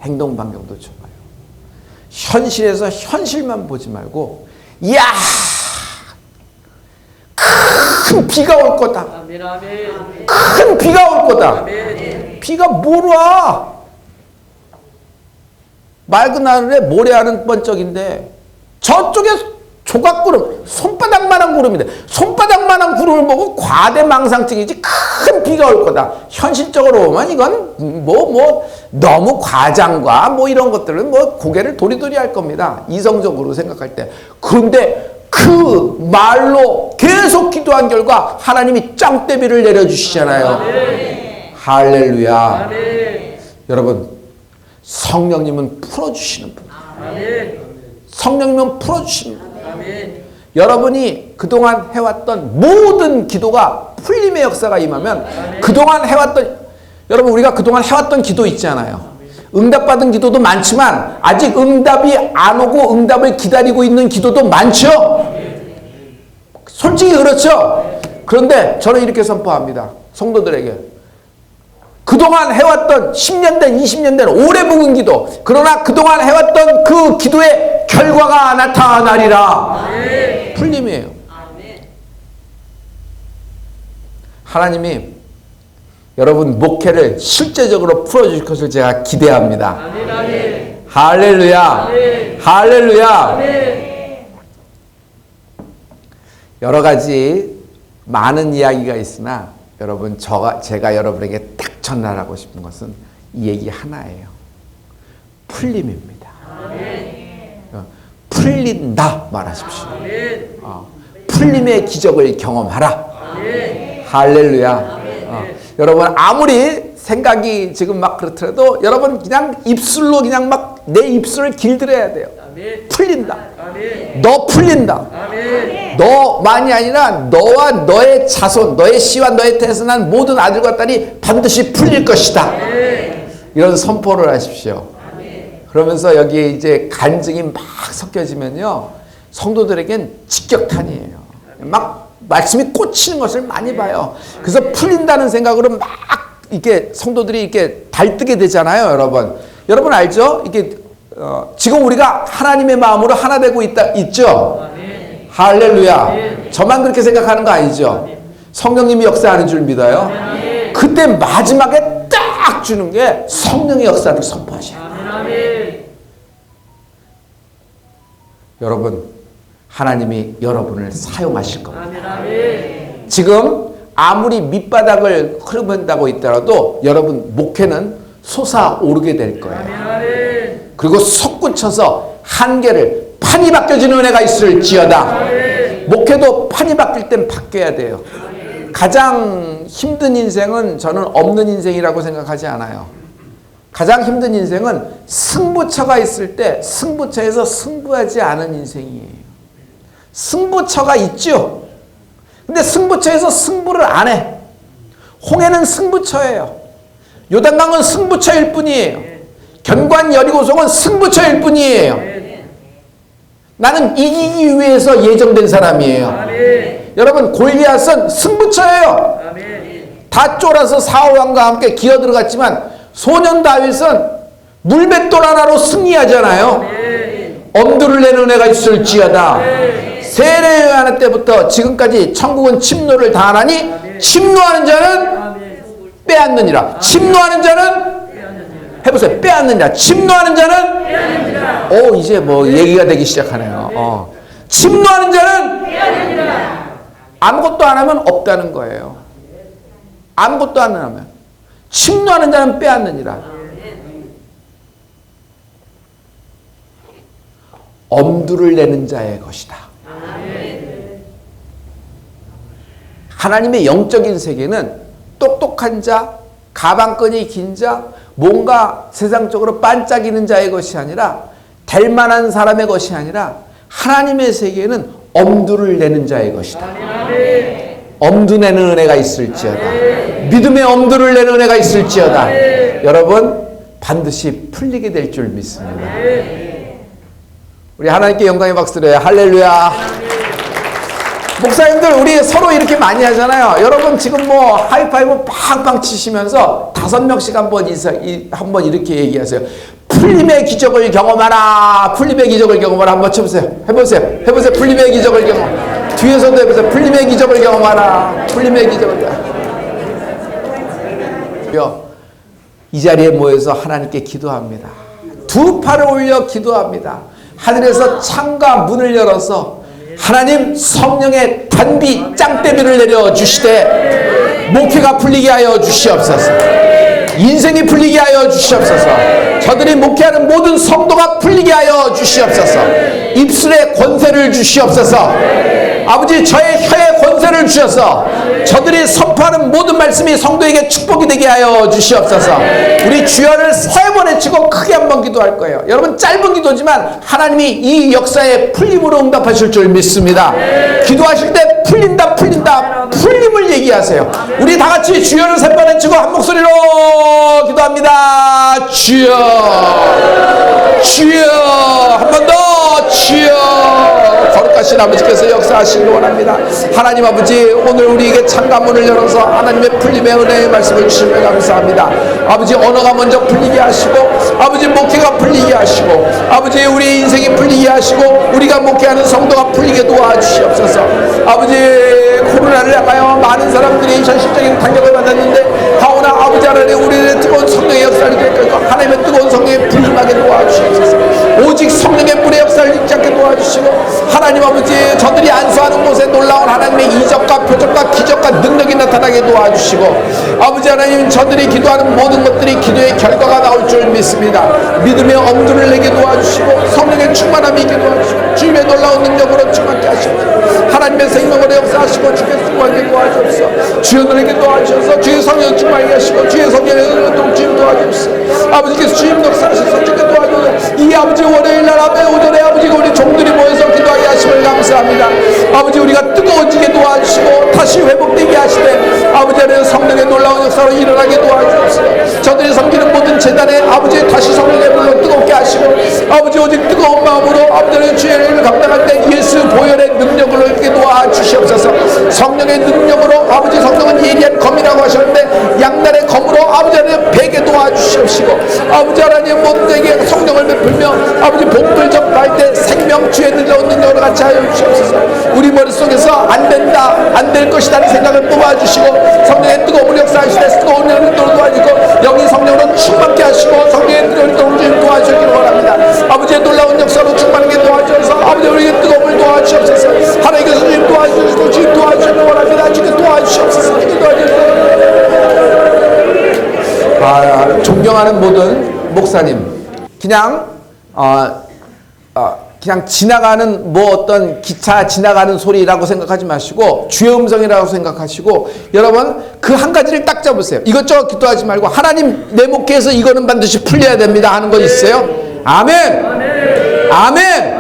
행동 반경도 좁아요. 현실에서 현실만 보지 말고 이야 큰 비가 올 거다. 큰 비가 올 거다. 비가 뭘 와? 맑은 하늘에 모래하는 번쩍인데 저쪽에 조각구름, 손바닥만한 구름인데 손바닥만한 구름을 보고 과대망상증이지 큰 비가 올 거다. 현실적으로 보면 이건 너무 과장과 이런 것들은 고개를 도리도리 할 겁니다. 이성적으로 생각할 때. 그런데 그 말로 계속 기도한 결과 하나님이 짱대비를 내려주시잖아요. 아멘. 할렐루야. 아멘. 여러분 성령님은 풀어주시는 분. 아멘. 성령님은 풀어주시는 분. 아멘. 여러분이 그동안 해왔던 모든 기도가 풀림의 역사가 임하면 그동안 해왔던 여러분 우리가 그동안 해왔던 기도 있잖아요. 응답받은 기도도 많지만 아직 응답이 안 오고 응답을 기다리고 있는 기도도 많죠. 솔직히 그렇죠. 그런데 저는 이렇게 선포합니다. 성도들에게 그동안 해왔던 10년 된 20년 된 오래 묵은 기도, 그러나 그동안 해왔던 그 기도의 결과가 나타나리라. 풀림이에요. 하나님이 여러분 목회를 실제적으로 풀어주실 것을 제가 기대합니다. 할렐루야. 할렐루야. 여러 가지 많은 이야기가 있으나 여러분 제가 여러분에게 딱 전달하고 싶은 것은 이 얘기 하나예요. 풀림입니다. 풀린다 말하십시오. 풀림의 기적을 경험하라. 할렐루야. 여러분 아무리 생각이 지금 막 그렇더라도 여러분 그냥 입술로 그냥 막 내 입술을 길들여야 돼요. 풀린다. 너 풀린다. 너만이 아니라 너와 너의 자손, 너의 씨와 너의 태에서 난 모든 아들과 딸이 반드시 풀릴 것이다. 이런 선포를 하십시오. 그러면서 여기에 이제 간증이 막 섞여지면요, 성도들에겐 직격탄이에요. 막 말씀이 꽂히는 것을 많이 봐요. 그래서 풀린다는 생각으로 막 이렇게 성도들이 이렇게 달뜨게 되잖아요, 여러분. 여러분 알죠? 이게 지금 우리가 하나님의 마음으로 하나 되고 있죠. 할렐루야. 저만 그렇게 생각하는 거 아니죠? 성령님이 역사하는 줄 믿어요. 그때 마지막에 딱 주는 게 성령의 역사를 선포하셔요. 여러분, 하나님이 여러분을 사용하실 겁니다. 지금 아무리 밑바닥을 흐르면다고 있더라도 여러분 목회는 솟아오르게 될 거예요. 그리고 솟구쳐서 한계를 판이 바뀌어지는 은혜가 있을지어다. 목회도 판이 바뀔 땐 바뀌어야 돼요. 가장 힘든 인생은 저는 없는 인생이라고 생각하지 않아요. 가장 힘든 인생은 승부처가 있을 때 승부처에서 승부하지 않은 인생이에요. 승부처가 있죠. 근데 승부처에서 승부를 안 해. 홍해는 승부처예요. 요단강은 승부처일 뿐이에요. 견관 여리고성은 승부처일 뿐이에요. 나는 이기기 위해서 예정된 사람이에요. 여러분 골리앗은 승부처예요. 다 쫄아서 사울왕과 함께 기어 들어갔지만 소년 다윗은 물맷돌 하나로 승리하잖아요. 엄두를 내는 은혜가 있을지어다. 세례 요한 때부터 지금까지 천국은 침노를 당하나니 침노하는 자는 빼앗느니라. 침노하는 자는 해보세요. 빼앗느니라. 침노하는 자는 오 이제 뭐 얘기가 되기 시작하네요. 침노하는 자는 아무것도 안 하면 없다는 거예요. 아무것도 안 하면 침노하는 자는 빼앗느니라. 엄두를 내는 자의 것이다. 하나님의 영적인 세계는 똑똑한 자, 가방끈이 긴 자, 뭔가 세상적으로 반짝이는 자의 것이 아니라 될 만한 사람의 것이 아니라 하나님의 세계는 엄두를 내는 자의 것이다. 엄두 내는 은혜가 있을지어다. 믿음의 엄두를 내는 은혜가 있을지어다. 여러분 반드시 풀리게 될 줄 믿습니다. 우리 하나님께 영광의 박수를 해요. 할렐루야. 목사님들 우리 서로 이렇게 많이 하잖아요. 여러분 지금 뭐 하이파이브 팡팡 치시면서 5명씩 한번 이렇게 얘기하세요. 풀림의 기적을 경험하라. 풀림의 기적을 경험하라. 한번 쳐보세요. 해보세요. 풀림의 기적을 경험. 뒤에서도 해보세요. 풀림의 기적을 경험하라. 풀림의 기적을 경험. 이 자리에 모여서 하나님께 기도합니다. 두 팔을 올려 기도합니다. 하늘에서 창과 문을 열어서 하나님 성령의 단비 짱대비를 내려주시되 목회가 풀리게 하여 주시옵소서. 인생이 풀리게 하여 주시옵소서. 저들이 목회하는 모든 성도가 풀리게 하여 주시옵소서. 입술에 권세를 주시옵소서. 아버지 저의 혀에 권세를 주셔서 저들이 선포하는 모든 말씀이 성도에게 축복이 되게 하여 주시옵소서. 우리 주여를 3번 외치고 크게 한번 기도할 거예요. 여러분 짧은 기도지만 하나님이 이 역사에 풀림으로 응답하실 줄 믿습니다. 기도하실 때 풀린다 풀림을 얘기하세요. 우리 다 같이 주여를 3번 외치고 한 목소리로 기도합니다. 주여 한 번 더 주여. 거룩하신 아버지께서 역사하시길 원합니다. 하나님 아버지, 오늘 우리에게 창가문을 열어서 하나님의 풀림의 은혜의 말씀을 주시며 감사합니다. 아버지, 언어가 먼저 풀리게 하시고, 아버지 목회가 풀리게 하시고, 아버지 우리 인생이 풀리게 하시고, 우리가 목회하는 성도가 풀리게 도와주시옵소서. 아버지, 코로나를 향하여 많은 사람들이 현실적인 타격을 받았는데, 하오나 아버지 하나님 우리의 뜨거운 성령의 역사를 기억하고 하나님의 뜨거운 성령의 불임하게 도와주시옵소서. 오직 성령의 불의 역사를 잊지 않게 도와주시고, 하나님 아버지, 저들이 안수하는 곳에 놀라운 하나님의 이적과 표적과 기적과 능력이 나타나게 도와주시고, 아버지 하나님, 저들이 기도하는 모든 것들이 기도의 결과가 나올 줄 믿습니다. 믿음의 엄두를 내게 도와주시고, 성령의 충만함이 있게 도와주시고, 주님의 놀라운 능력으로 충만케 하시고, 하나님의 생명으로 역사하시고 주께 수고하게 도와주옵소서. 주여 너에게 도와주셔서 주의 성령 충만하게 하시고, 주의 성령의 동 주님 도와주옵소서. 아버지께서 주님 역사하셔서 주께 도와주옵소서. 이 아버지 월요일날 아베 오전에 아버지 우리 종들이 모여서 기도하게 하심을 감사합니다. 아버지, 우리가 뜨거워지게 도와주시고 다시 회복되게 하시되, 아버지 안에 성령의 놀라운 역사로 일어나게 도와주옵소서. 저들이 섬기는 모든 재단에 아버지 다시 성령의 불로 뜨겁게 하시고, 아버지 오직 뜨거운 마음으로 아버지 안에 주의 일을 감당할 때 예수 보혈의 능력으로 이렇게 도와주시옵소서. 성령의 능력으로, 아버지 성령은 예리한 검이라고 하셨는데 양날의 검으로 아버지 하나님 베게 도와주시옵시고, 아버지 하나님 모든 자에게 성령을 베풀며 아버지 복불 전파할 때 생명주의 놀라운 능력으로 같이 하여 주시옵소서. 우리 머릿속에서 안 된다, 안 될 것이다 하는 생각을 뽑아주시고, 성령의 뜨거운 역사하시되 뜨거운 능력으로 도와주시고, 영이 성령으로 충만케 하시고, 성령의 뜨거운 능력으로 도와주시기를 원합니다. 아버지의 놀라운 역사로 충만하게 도와주셔서 아버지 우리에게 뜨거움을 도와주시옵소서. 하나님께서 주님 도와주시고 주님 도와주시기를 원합니다. 주님 도와주시옵소서. 주님 도와주시옵소서. 존경하는 모든 목사님, 그냥 그냥 지나가는 뭐 어떤 기차 지나가는 소리라고 생각하지 마시고 주의 음성이라고 생각하시고, 여러분 그 한 가지를 딱 잡으세요. 이것저것 기도하지 말고 하나님, 내 목회에서 이거는 반드시 풀려야 됩니다 하는 거 있어요? 아멘. 아멘.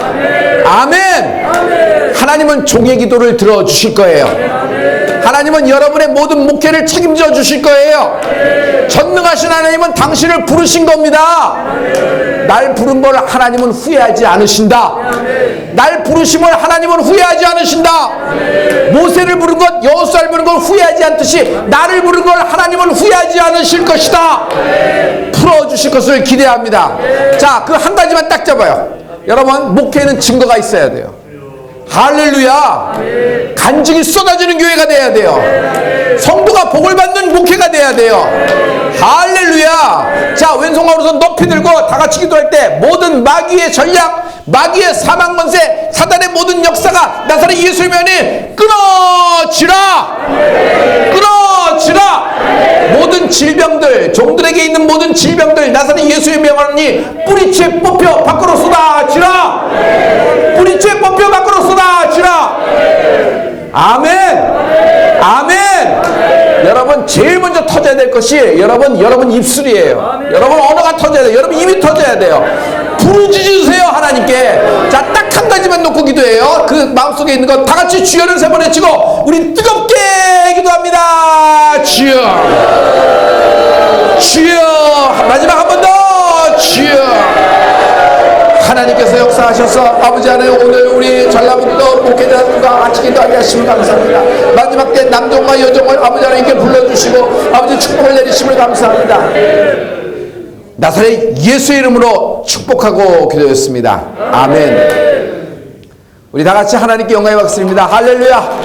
아멘. 하나님은 종의 기도를 들어주실 거예요. 하나님은 여러분의 모든 목회를 책임져 주실 거예요. 전능하신 하나님은 당신을 부르신 겁니다. 날 부른 걸 하나님은 후회하지 않으신다. 날 부르심을 하나님은 후회하지 않으신다. 모세를 부른 것, 여호수아를 부른 걸 후회하지 않듯이 나를 부른 걸 하나님은 후회하지 않으실 것이다. 풀어주실 것을 기대합니다. 자, 그 한 가지만 딱 잡아요. 여러분, 목회에는 증거가 있어야 돼요. 할렐루야. 간증이 쏟아지는 교회가 돼야 돼요. 성도가 복을 받는 목회가 돼야 돼요. 할렐루야. 자, 왼손과 오른손 높이 들고 다 같이 기도할 때 모든 마귀의 전략, 마귀의 사망 권세, 사단의 모든 역사가 나사렛 예수의 명에 끊어지라. 끊어지라. 모든 질병들, 종들에게 있는 모든 질병들 나사렛 예수의 명하니 뿌리채 뽑혀 밖으로 쏟아지라. 뿌리채 뽑혀 밖으로 쏟아지라. 아멘. 아멘. 여러분, 제일 먼저 터져야 될 것이 여러분 입술이에요. 여러분 언어가 터져야 돼요. 여러분 입이 터져야 돼요. 부르짖으세요 하나님께. 자, 딱 한 가지만 놓고 기도해요. 그 마음속에 있는 것 다 같이 주여를 3번 외치고 우리 뜨겁게 기도합니다. 주여, 주여. 마지막 한 번 더. 주여. 하나님께서 역사하셔서 아버지 하나님, 오늘 우리 전라북도 목회자들과 같이 기도하게 하시면 감사합니다. 마지막 때 남종과 여종을 아버지 하나님께 불러주시고 아버지 축복을 내리심을 감사합니다. 나사렛 예수의 이름으로 축복하고 기도했습니다. 아멘. 우리 다 같이 하나님께 영광의 박수입니다. 할렐루야.